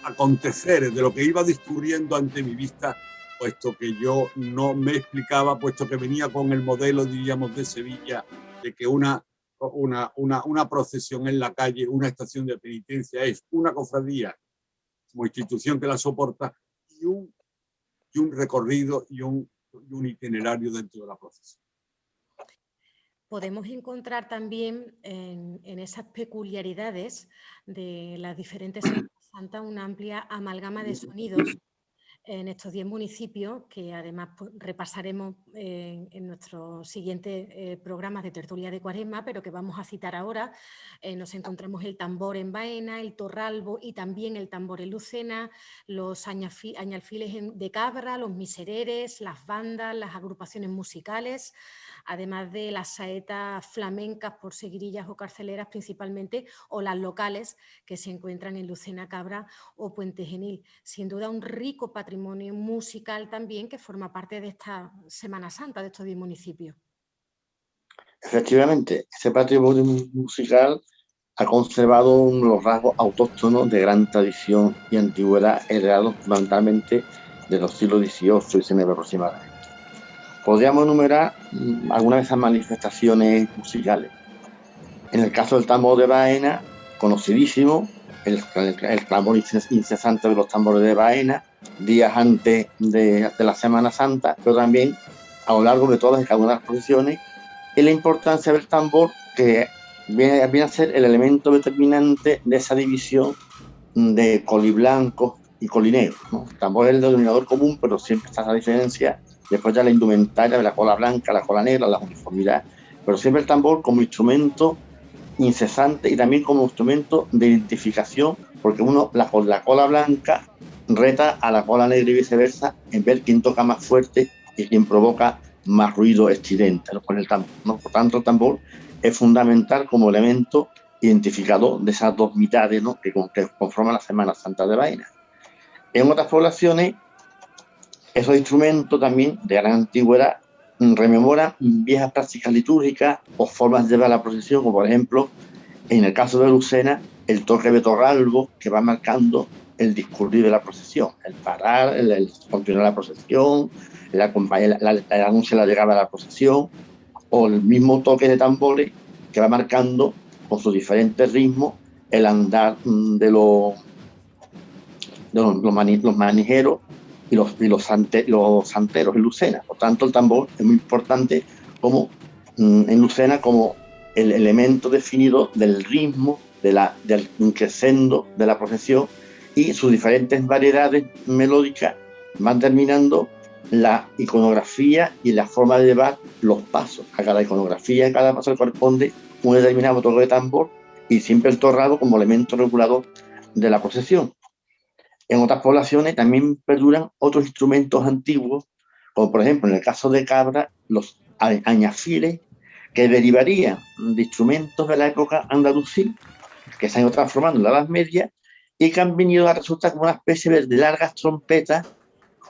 aconteceres, de lo que iba discurriendo ante mi vista, puesto que yo no me explicaba, puesto que venía con el modelo, diríamos, de Sevilla, de que una procesión en la calle, una estación de penitencia, es una cofradía como institución que la soporta y un recorrido y un itinerario dentro de la procesión. Podemos encontrar también en esas peculiaridades de las diferentes Semanas Santas una amplia amalgama de sonidos en estos 10 municipios, que además pues, repasaremos en nuestros siguientes programas de tertulia de Cuaresma, pero que vamos a citar ahora. Nos encontramos el tambor en Baena, el torralbo y también el tambor en Lucena, los añalfiles de Cabra, los misereres, las bandas, las agrupaciones musicales, además de las saetas flamencas por seguirillas o carceleras principalmente, o las locales que se encuentran en Lucena, Cabra o Puente Genil. Sin duda un rico patrimonio musical también que forma parte de esta Semana Santa de estos 10 municipios. Efectivamente, ese patrimonio musical ha conservado los rasgos autóctonos de gran tradición y antigüedad heredados fundamentalmente de los siglos XVIII y XIX aproximadamente. Podríamos enumerar algunas de esas manifestaciones musicales. En el caso del tambor de Baena, conocidísimo, el clamor incesante de los tambores de Baena, días antes de la Semana Santa, pero también a lo largo de todas y cada una de las procesiones, y la importancia del tambor, que viene a ser el elemento determinante de esa división de coliblancos y colinegros, ¿no? El tambor es el denominador común, pero siempre está esa diferencia. Después ya la indumentaria de la cola blanca, la cola negra, la uniformidad, pero siempre el tambor como instrumento incesante y también como instrumento de identificación, porque uno con la cola blanca reta a la cola negra y viceversa en ver quién toca más fuerte y quién provoca más ruido estridente con el tambor, ¿no? Por tanto, el tambor es fundamental como elemento identificador de esas dos mitades, ¿no? que conforman la Semana Santa de Baena. En otras poblaciones, esos instrumentos también de gran antigüedad rememoran viejas prácticas litúrgicas o formas de llevar la procesión, como por ejemplo, en el caso de Lucena, el toque de torralbo, que va marcando el discurrir de la procesión, el parar, el continuar la procesión, el anuncio de la llegada de la procesión, o el mismo toque de tambores que va marcando con sus diferentes ritmos el andar de los manijeros y los santeros en Lucena. Por tanto, el tambor es muy importante como en Lucena como el elemento definido del ritmo, del crescendo de la procesión, y sus diferentes variedades melódicas van terminando la iconografía y la forma de llevar los pasos. A cada iconografía, a cada paso le corresponde un determinado toque de tambor y siempre el torrado como elemento regulador de la procesión. En otras poblaciones también perduran otros instrumentos antiguos, como por ejemplo en el caso de Cabra, los añafiles, que derivarían de instrumentos de la época andalusí, que se han ido transformando en la Edad Media y que han venido a resultar como una especie de largas trompetas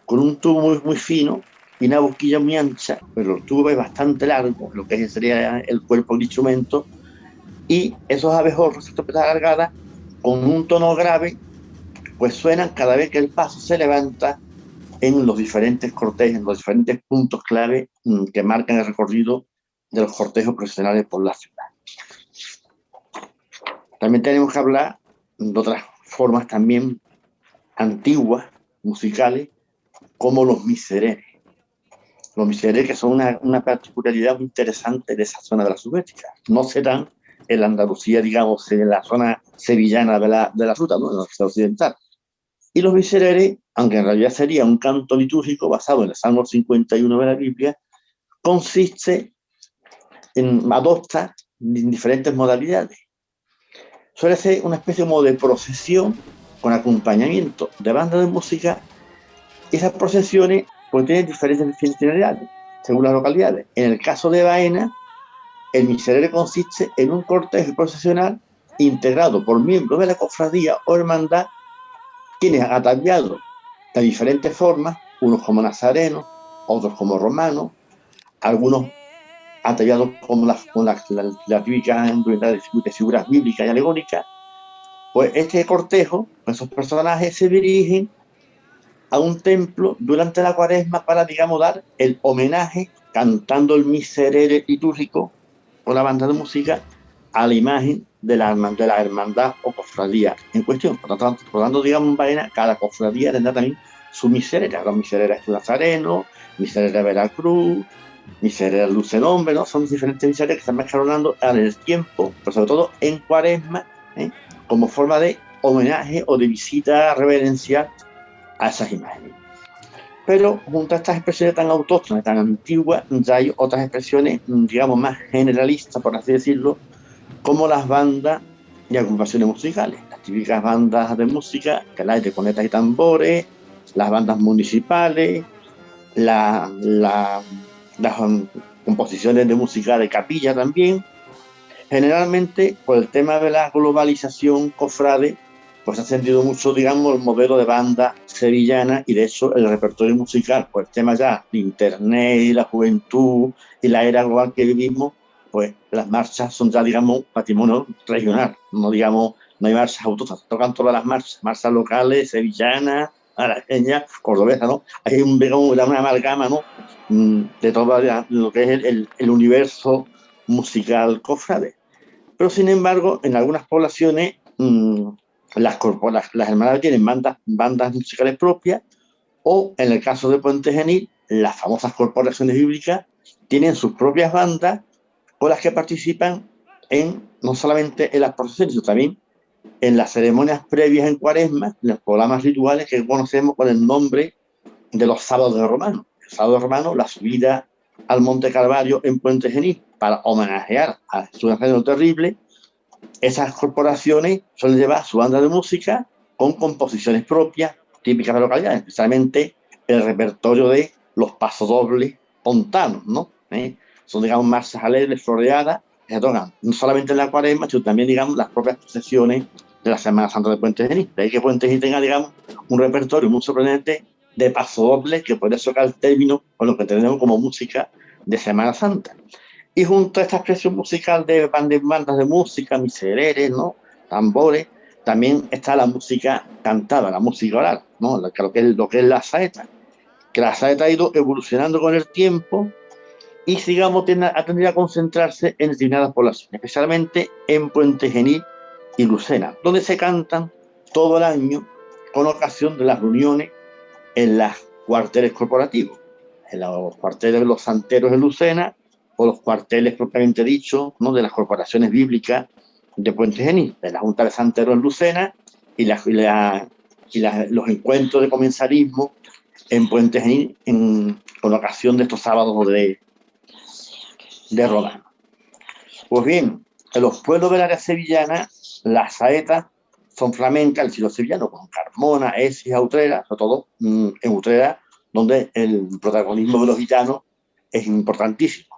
con un tubo muy, muy fino y una boquilla muy ancha, pero el tubo es bastante largo, lo que sería el cuerpo del instrumento, y esos abejorros, esas trompetas alargadas, con un tono grave, pues suenan cada vez que el paso se levanta en los diferentes cortejos, en los diferentes puntos clave que marcan el recorrido de los cortejos profesionales por la ciudad. También tenemos que hablar de otras formas también antiguas, musicales, como los misereres. Los misereres, que son una particularidad muy interesante de esa zona de la Subbética. No se dan en la Andalucía, digamos, en la zona sevillana de la ruta, ¿no? En la ciudad occidental. Y los misereres, aunque en realidad sería un canto litúrgico basado en el Salmo 51 de la Biblia, adopta diferentes modalidades. Suele ser una especie como de procesión con acompañamiento de bandas de música. Esas procesiones pues tienen diferentes finalidades según las localidades. En el caso de Baena, el miserere consiste en un cortejo procesional integrado por miembros de la cofradía o hermandad, quienes ataviados de diferentes formas, unos como nazarenos, otros como romanos, algunos ataviados con la típica de figuras bíblicas y alegóricas. Pues este cortejo, esos personajes se dirigen a un templo durante la Cuaresma para, digamos, dar el homenaje cantando el miserere litúrgico con la banda de música a la imagen de la hermandad o cofradía en cuestión. Por lo tanto, digamos, en Baena, cada cofradía tendrá también su miserere. Los misereres Nazareno, miserere Veracruz, miserere Luz del Hombre, ¿no? Son diferentes misereres que están mejorando en el tiempo, pero sobre todo en Cuaresma, como forma de homenaje o de visita reverencial a esas imágenes. Pero junto a estas expresiones tan autóctonas, tan antiguas, ya hay otras expresiones, digamos, más generalistas, por así decirlo, como las bandas y agrupaciones musicales. Las típicas bandas de música, que hay de cornetas y tambores, las bandas municipales, las composiciones de música de capilla también. Generalmente, por el tema de la globalización cofrade, pues ha sentido mucho, digamos, el modelo de banda sevillana, y de hecho el repertorio musical, pues el tema ya de internet y la juventud y la era global que vivimos, pues las marchas son ya, digamos, patrimonio regional, no, digamos, no hay marchas autóctonas, tocan todas las marchas locales, sevillanas, arañas, cordobesas, ¿no? Hay una amalgama, ¿no? De todo lo que es el universo musical cofrade. Pero sin embargo, en algunas poblaciones las hermandades tienen bandas musicales propias, o en el caso de Puente Genil, las famosas corporaciones bíblicas tienen sus propias bandas con las que participan no solamente en las procesiones, sino también en las ceremonias previas en Cuaresma, en los programas rituales que conocemos con el nombre de los sábados de Romano. El sábado de Romano, la subida al Monte Calvario en Puente Genil para homenajear a Jesús Nazareno Terrible. Esas corporaciones suelen llevar su banda de música con composiciones propias, típicas de la localidad, especialmente el repertorio de los pasodobles pontanos, ¿no? Son, digamos, marchas alegres, floreadas, que se tocan no solamente en la Cuaresma, sino también, digamos, las propias procesiones de la Semana Santa de Puente Genil. De ahí que Puente Genil tenga, digamos, un repertorio muy sorprendente de pasodobles, que puede ser el término con lo que tenemos como música de Semana Santa. Y junto a esta expresión musical de bandas de música, misereres, ¿no? Tambores, también está la música cantada, la música oral, ¿no? Lo que es la saeta. Que la saeta ha ido evolucionando con el tiempo y, digamos, ha tendido a concentrarse en determinadas poblaciones, especialmente en Puente Genil y Lucena, donde se cantan todo el año con ocasión de las reuniones en los cuarteles corporativos, en los cuarteles de los santeros de Lucena, o los cuarteles propiamente dichos, ¿no? De las corporaciones bíblicas de Puente Genil, de la Junta de Santeros en Lucena y los encuentros de comensarismo en Puente Genil con ocasión de estos sábados de Romano. Pues bien, en los pueblos del área sevillana, las saetas son flamencas, el estilo sevillano, con Carmona, Esis, Utrera, sobre todo en Utrera, donde el protagonismo de los gitanos es importantísimo.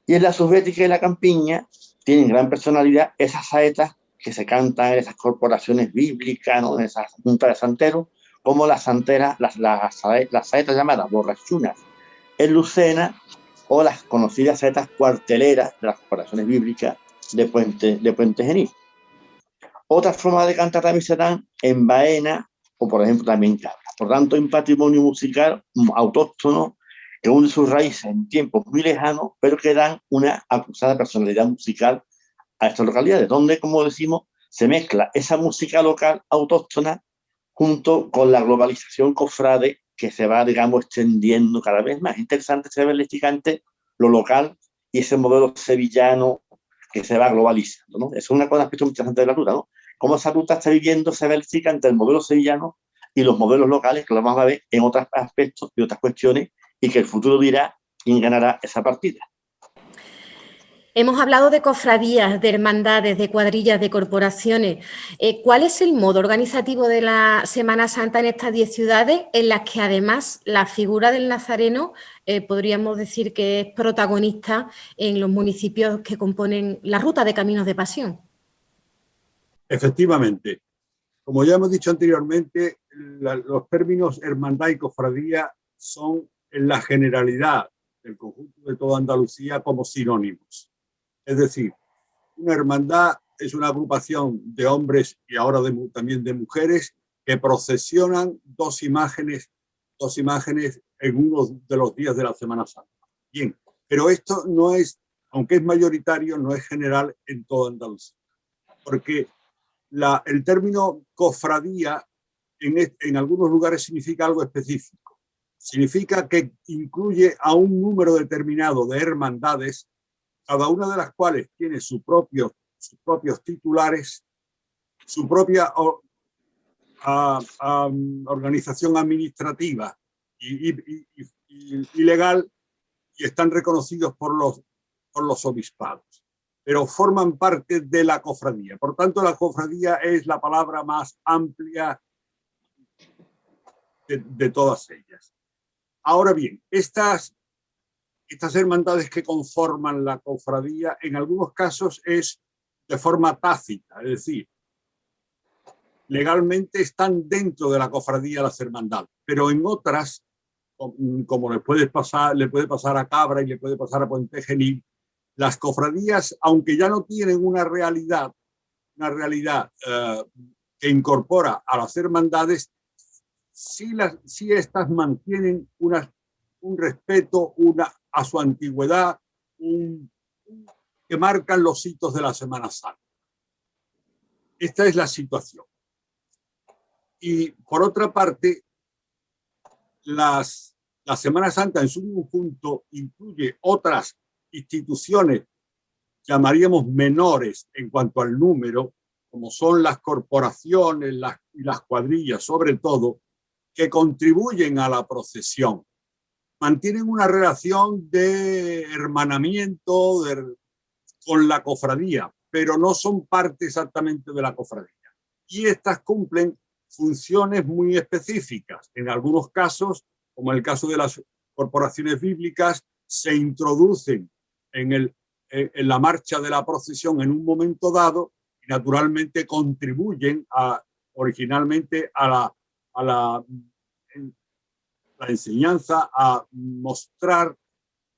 Y en la Subbética y la Campiña tienen gran personalidad esas saetas que se cantan en esas corporaciones bíblicas, ¿no? En esas juntas de santeros, como las santeras, las saetas llamadas borrachunas en Lucena, o las conocidas saetas cuarteleras de las corporaciones bíblicas de Puente Genil. Otras formas de cantar también se dan en Baena o, por ejemplo, también en Cabra. Por tanto, hay un patrimonio musical autóctono que une sus raíces en tiempos muy lejanos, pero que dan una acusada personalidad musical a estas localidades, donde, como decimos, se mezcla esa música local autóctona junto con la globalización cofrade que se va, digamos, extendiendo cada vez más. Interesante se ve el lo local y ese modelo sevillano que se va globalizando, ¿no? Es una cosa aspecto muy interesante de la ruta, ¿no? Cómo esa ruta está viviendo, se versifica entre el modelo sevillano y los modelos locales, que lo vamos a ver en otros aspectos y otras cuestiones, y que el futuro dirá quién ganará esa partida. Hemos hablado de cofradías, de hermandades, de cuadrillas, de corporaciones. ¿Cuál es el modo organizativo de la Semana Santa en estas 10 ciudades en las que además la figura del nazareno podríamos decir que es protagonista en los municipios que componen la ruta de Caminos de Pasión? Efectivamente. Como ya hemos dicho anteriormente, los términos hermandad y cofradía son en la generalidad del conjunto de toda Andalucía como sinónimos. Es decir, una hermandad es una agrupación de hombres y ahora también de mujeres que procesionan dos imágenes en uno de los días de la Semana Santa. Bien, pero esto no es, aunque es mayoritario, no es general en toda Andalucía. Porque el término cofradía en algunos lugares significa algo específico. Significa que incluye a un número determinado de hermandades, cada una de las cuales tiene sus propios titulares, su propia organización administrativa y legal, y están reconocidos por los obispados, pero forman parte de la cofradía. Por tanto, la cofradía es la palabra más amplia de todas ellas. Ahora bien, estas hermandades que conforman la cofradía, en algunos casos es de forma tácita, es decir, legalmente están dentro de la cofradía las hermandades, pero en otras, como le puede pasar a Cabra y le puede pasar a Puente Genil, las cofradías, aunque ya no tienen una realidad que incorpora a las hermandades, sí estas mantienen un respeto a su antigüedad, que marcan los hitos de la Semana Santa. Esta es la situación. Y por otra parte, la Semana Santa en su conjunto incluye otras instituciones, llamaríamos menores en cuanto al número, como son las corporaciones y las cuadrillas, sobre todo, que contribuyen a la procesión. Mantienen una relación de hermanamiento con la cofradía, pero no son parte exactamente de la cofradía. Y estas cumplen funciones muy específicas. En algunos casos, como en el caso de las corporaciones bíblicas, se introducen en la marcha de la procesión en un momento dado y naturalmente contribuyen originalmente a la enseñanza, a mostrar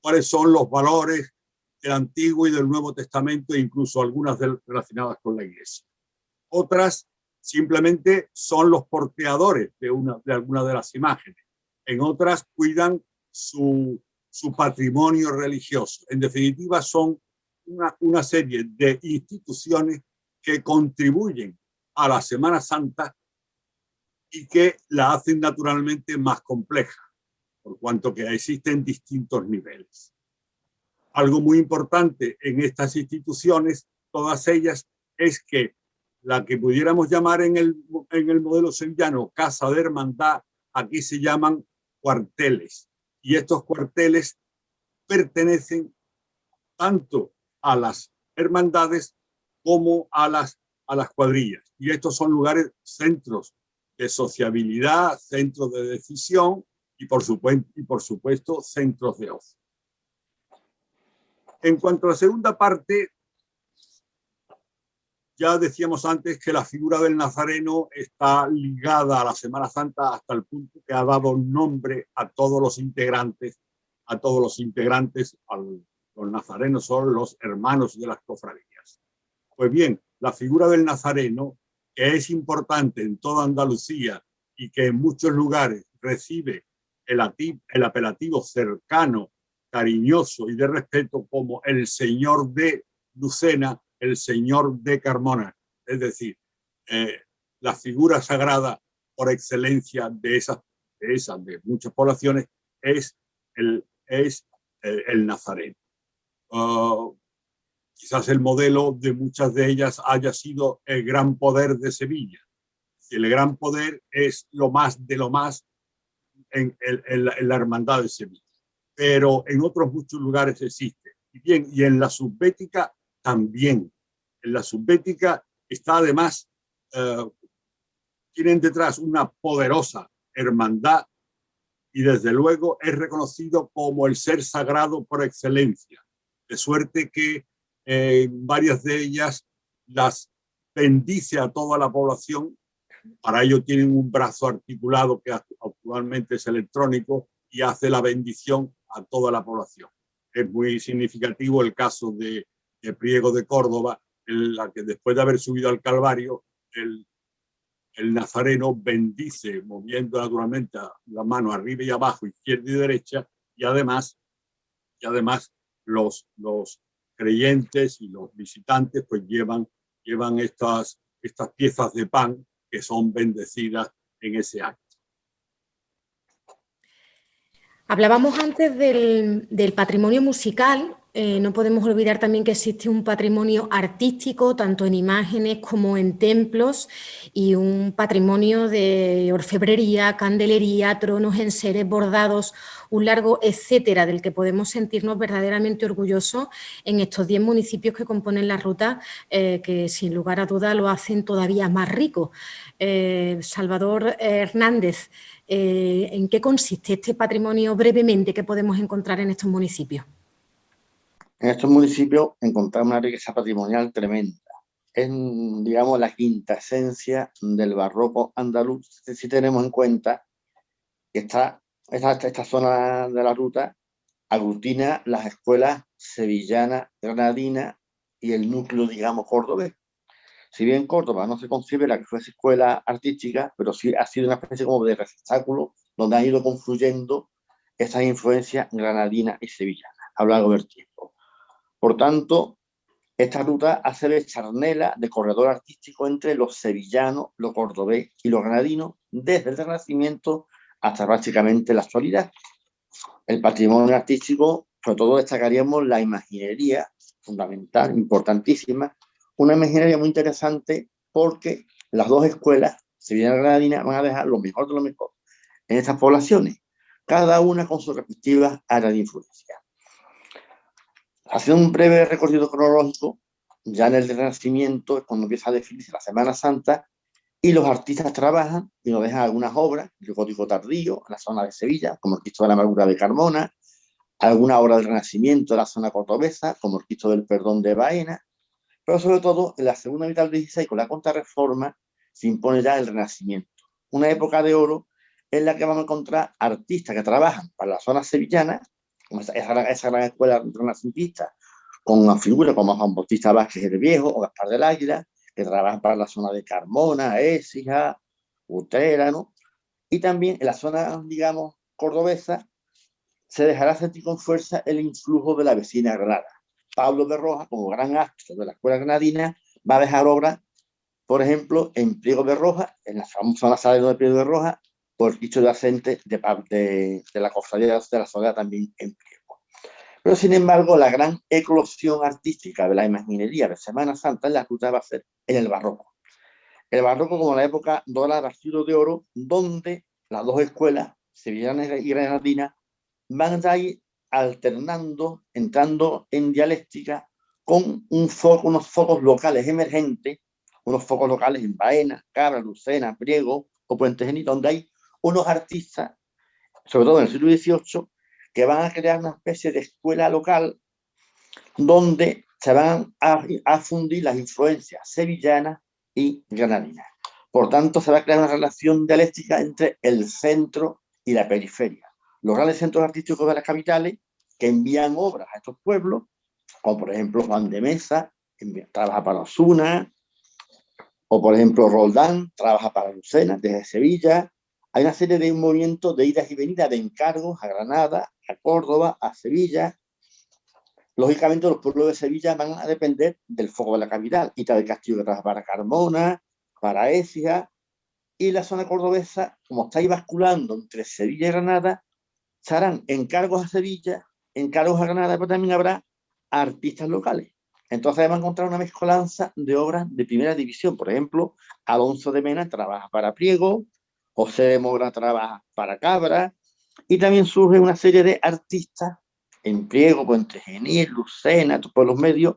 cuáles son los valores del Antiguo y del Nuevo Testamento, e incluso algunas relacionadas con la Iglesia. Otras simplemente son los porteadores de alguna de las imágenes. En otras cuidan su patrimonio religioso. En definitiva, son una serie de instituciones que contribuyen a la Semana Santa y que la hacen naturalmente más compleja, por cuanto que existen distintos niveles. Algo muy importante en estas instituciones, todas ellas, es que la que pudiéramos llamar en el modelo sevillano casa de hermandad, aquí se llaman cuarteles. Y estos cuarteles pertenecen tanto a las hermandades como a las cuadrillas. Y estos son lugares, centros de sociabilidad, centros de decisión y por supuesto centros de ocio. En cuanto a la segunda parte, Ya decíamos antes que la figura del nazareno está ligada a la Semana Santa hasta el punto que ha dado nombre a todos los integrantes, los nazarenos son los hermanos de las cofradías. Pues bien, la figura del nazareno, que es importante en toda Andalucía y que en muchos lugares recibe el apelativo cercano, cariñoso y de respeto como el Señor de Lucena, el Señor de Carmona, es decir, la figura sagrada por excelencia de muchas poblaciones es el nazareno. Quizás el modelo de muchas de ellas haya sido el Gran Poder de Sevilla. El Gran Poder es lo más de lo más en la Hermandad de Sevilla, pero en otros muchos lugares existe. Y bien, y en la subbética también. En la subbética está además, tienen detrás una poderosa hermandad y desde luego es reconocido como el ser sagrado por excelencia, de suerte que varias de ellas las bendice a toda la población. Para ello tienen un brazo articulado que actualmente es electrónico y hace la bendición a toda la población. Es muy significativo el caso de Priego de Córdoba, en la que después de haber subido al Calvario, el nazareno bendice, moviendo naturalmente la mano arriba y abajo, izquierda y derecha, y además los creyentes y los visitantes pues llevan estas piezas de pan que son bendecidas en ese acto. Hablábamos antes del patrimonio musical. No podemos olvidar también que existe un patrimonio artístico, tanto en imágenes como en templos, y un patrimonio de orfebrería, candelería, tronos, enseres, bordados, un largo etcétera, del que podemos sentirnos verdaderamente orgullosos en estos 10 municipios que componen la ruta, que sin lugar a duda lo hacen todavía más rico. Salvador Hernández, ¿en qué consiste este patrimonio brevemente que podemos encontrar en estos municipios? En estos municipios encontramos una riqueza patrimonial tremenda. Es, digamos, la quinta esencia del barroco andaluz, si tenemos en cuenta que esta zona de la ruta aglutina las escuelas sevillana, granadina y el núcleo, digamos, cordobés. Si bien Córdoba no se considera que fuese escuela artística, pero sí ha sido una especie como de receptáculo donde han ido confluyendo esas influencias granadinas y sevillanas a lo largo del tiempo. Por tanto, esta ruta hace de charnela, de corredor artístico entre los sevillanos, los cordobés y los granadinos, desde el Renacimiento hasta prácticamente la actualidad. El patrimonio artístico, sobre todo destacaríamos la imaginería, fundamental, importantísima, una imaginería muy interesante porque las dos escuelas, sevillana y granadina, van a dejar lo mejor de lo mejor en estas poblaciones, cada una con sus respectivas áreas de influencia. Haciendo un breve recorrido cronológico, ya en el Renacimiento es cuando empieza a definirse la Semana Santa y los artistas trabajan y nos dejan algunas obras del gótico tardío en la zona de Sevilla, como el Cristo de la Amargura de Carmona, alguna obra del Renacimiento en la zona cordobesa, como el Cristo del Perdón de Baena, pero sobre todo en la segunda mitad del XVI, con la Contrarreforma, se impone ya el Renacimiento, una época de oro en la que vamos a encontrar artistas que trabajan para la zona sevillana, como esa gran escuela renacentista, con una figura como Juan Bautista Vázquez el Viejo o Gaspar del Águila, que trabajan para la zona de Carmona, Écija, Utrera, ¿no? Y también en la zona, digamos, cordobesa, se dejará sentir con fuerza el influjo de la vecina Granada. Pablo de Rojas, como gran astro de la escuela granadina, va a dejar obras, por ejemplo, en Priego de Rojas, en la famosa sala de Priego de Rojas, por el Cristo yacente de la cofradía de la Soledad también en Priego. Pero, sin embargo, la gran eclosión artística de la imaginería de Semana Santa en la ruta va a ser en el barroco. El barroco como la época dorada del siglo de oro, donde las dos escuelas, sevillana y granadina, van a ir alternando, entrando en dialéctica con unos focos locales emergentes, unos focos locales en Baena, Cabra, Lucena, Priego o Puente Genil, donde hay unos artistas, sobre todo en el siglo XVIII, que van a crear una especie de escuela local donde se van a fundir las influencias sevillanas y granadinas. Por tanto, se va a crear una relación dialéctica entre el centro y la periferia. Los grandes centros artísticos de las capitales que envían obras a estos pueblos, como por ejemplo Juan de Mesa, trabaja para Osuna, o por ejemplo Roldán, trabaja para Lucena, desde Sevilla. Hay una serie de movimientos de idas y venidas de encargos a Granada, a Córdoba, a Sevilla. Lógicamente, los pueblos de Sevilla van a depender del foco de la capital. Ita del Castillo que trabaja para Carmona, para Écija, y la zona cordobesa, como está ahí basculando entre Sevilla y Granada, se harán encargos a Sevilla, encargos a Granada, pero también habrá artistas locales. Entonces vamos a encontrar una mezcolanza de obras de primera división. Por ejemplo, Alonso de Mena trabaja para Priego, José de Mora trabaja para Cabra, y también surge una serie de artistas en Priego, Puente Genil, Lucena, por los medios,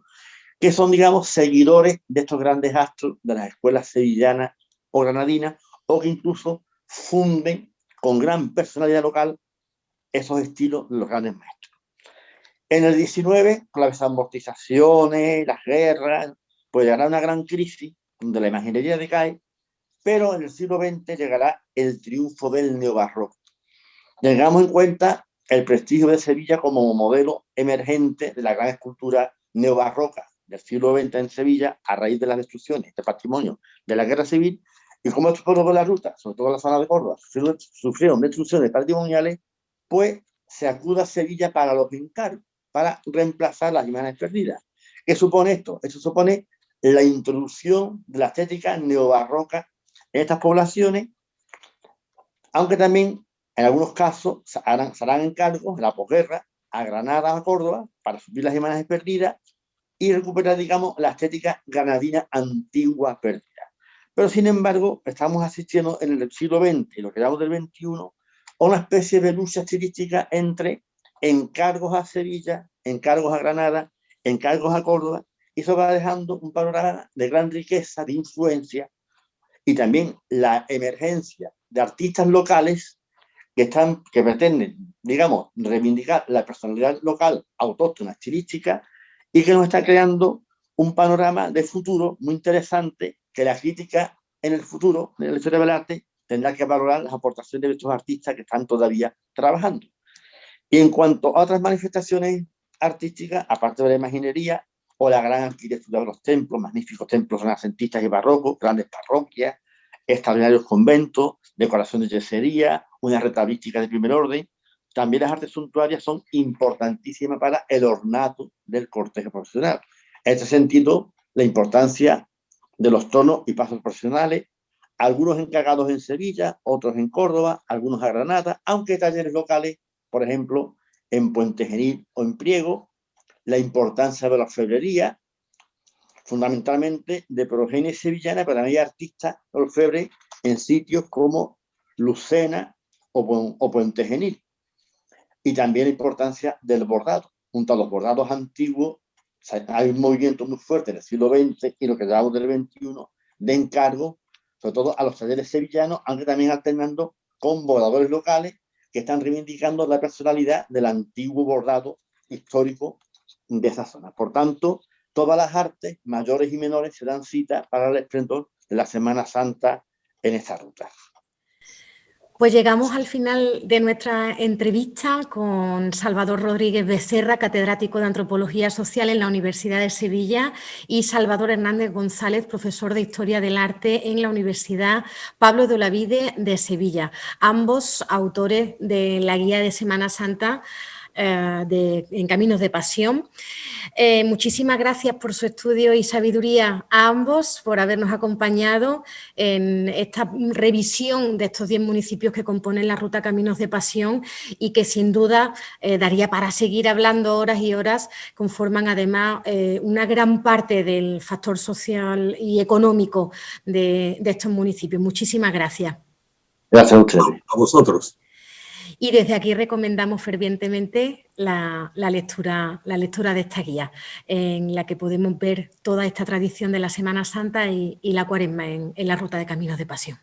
que son, digamos, seguidores de estos grandes astros de las escuelas sevillanas o granadinas, o que incluso funden con gran personalidad local esos estilos de los grandes maestros. En el 19, con las amortizaciones, las guerras, pues llegará una gran crisis donde la imaginería decae, pero en el siglo XX llegará el triunfo del neobarroco. Tengamos en cuenta el prestigio de Sevilla como modelo emergente de la gran escultura neobarroca del siglo XX en Sevilla a raíz de las destrucciones de patrimonio de la guerra civil, y como estos pueblos de la ruta, sobre todo la zona de Córdoba, sufrieron destrucciones patrimoniales, pues se acude a Sevilla para los encargos, para reemplazar las imágenes perdidas. ¿Qué supone esto? Esto supone la introducción de la estética neobarroca en estas poblaciones, aunque también en algunos casos se harán encargos en la posguerra a Granada, a Córdoba, para subir las imágenes perdidas y recuperar, digamos, la estética granadina antigua perdida. Pero, sin embargo, estamos asistiendo en el siglo XX y lo que llamamos del XXI a una especie de lucha estilística entre encargos a Sevilla, encargos a Granada, encargos a Córdoba, y eso va dejando un panorama de gran riqueza, de influencia, y también la emergencia de artistas locales que pretenden, digamos, reivindicar la personalidad local, autóctona, estilística, y que nos está creando un panorama de futuro muy interesante, que la crítica en el futuro, en la historia del arte, tendrá que valorar las aportaciones de estos artistas que están todavía trabajando. Y en cuanto a otras manifestaciones artísticas, aparte de la imaginería o la gran arquitectura de los templos, magníficos templos renacentistas y barrocos, grandes parroquias, extraordinarios conventos, decoraciones de yesería, una retablística de primer orden, también las artes suntuarias son importantísimas para el ornato del cortejo profesional. En este sentido, la importancia de los tonos y pasos profesionales, algunos encargados en Sevilla, otros en Córdoba, algunos a Granada, aunque talleres locales, por ejemplo, en Puente Genil o en Priego, la importancia de la orfebrería, fundamentalmente de progenie sevillana, pero también hay artistas orfebres en sitios como Lucena o Puente Genil. Y también la importancia del bordado. Junto a los bordados antiguos, hay un movimiento muy fuerte en el siglo XX y lo que llamamos del XXI de encargo, sobre todo a los talleres sevillanos, aunque también alternando con bordadores locales que están reivindicando la personalidad del antiguo bordado histórico de esa zona. Por tanto, todas las artes, mayores y menores, se dan cita para el esplendor de la Semana Santa en esta ruta. Pues llegamos al final de nuestra entrevista con Salvador Rodríguez Becerra, catedrático de Antropología Social en la Universidad de Sevilla, y Salvador Hernández González, profesor de Historia del Arte en la Universidad Pablo de Olavide de Sevilla, ambos autores de la Guía de Semana Santa en Caminos de Pasión. Muchísimas gracias por su estudio y sabiduría a ambos, por habernos acompañado en esta revisión de estos 10 municipios que componen la Ruta Caminos de Pasión y que sin duda daría para seguir hablando horas y horas, conforman además una gran parte del factor social y económico de estos municipios. Muchísimas gracias. Gracias a ustedes. A vosotros. Y desde aquí recomendamos fervientemente la lectura de esta guía, en la que podemos ver toda esta tradición de la Semana Santa y la Cuaresma en la Ruta de Caminos de Pasión.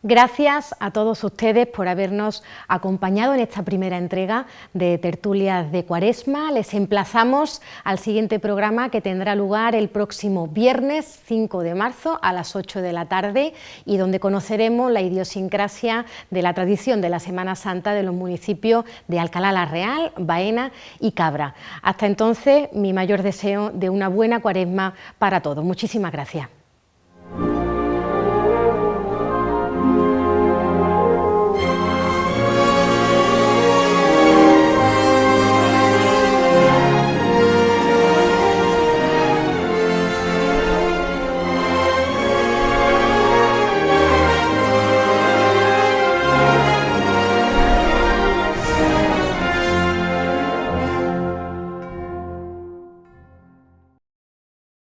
Gracias a todos ustedes por habernos acompañado en esta primera entrega de Tertulias de Cuaresma. Les emplazamos al siguiente programa, que tendrá lugar el próximo viernes 5 de marzo a las 8 de la tarde y donde conoceremos la idiosincrasia de la tradición de la Semana Santa de los municipios de Alcalá la Real, Baena y Cabra. Hasta entonces, mi mayor deseo de una buena Cuaresma para todos. Muchísimas gracias.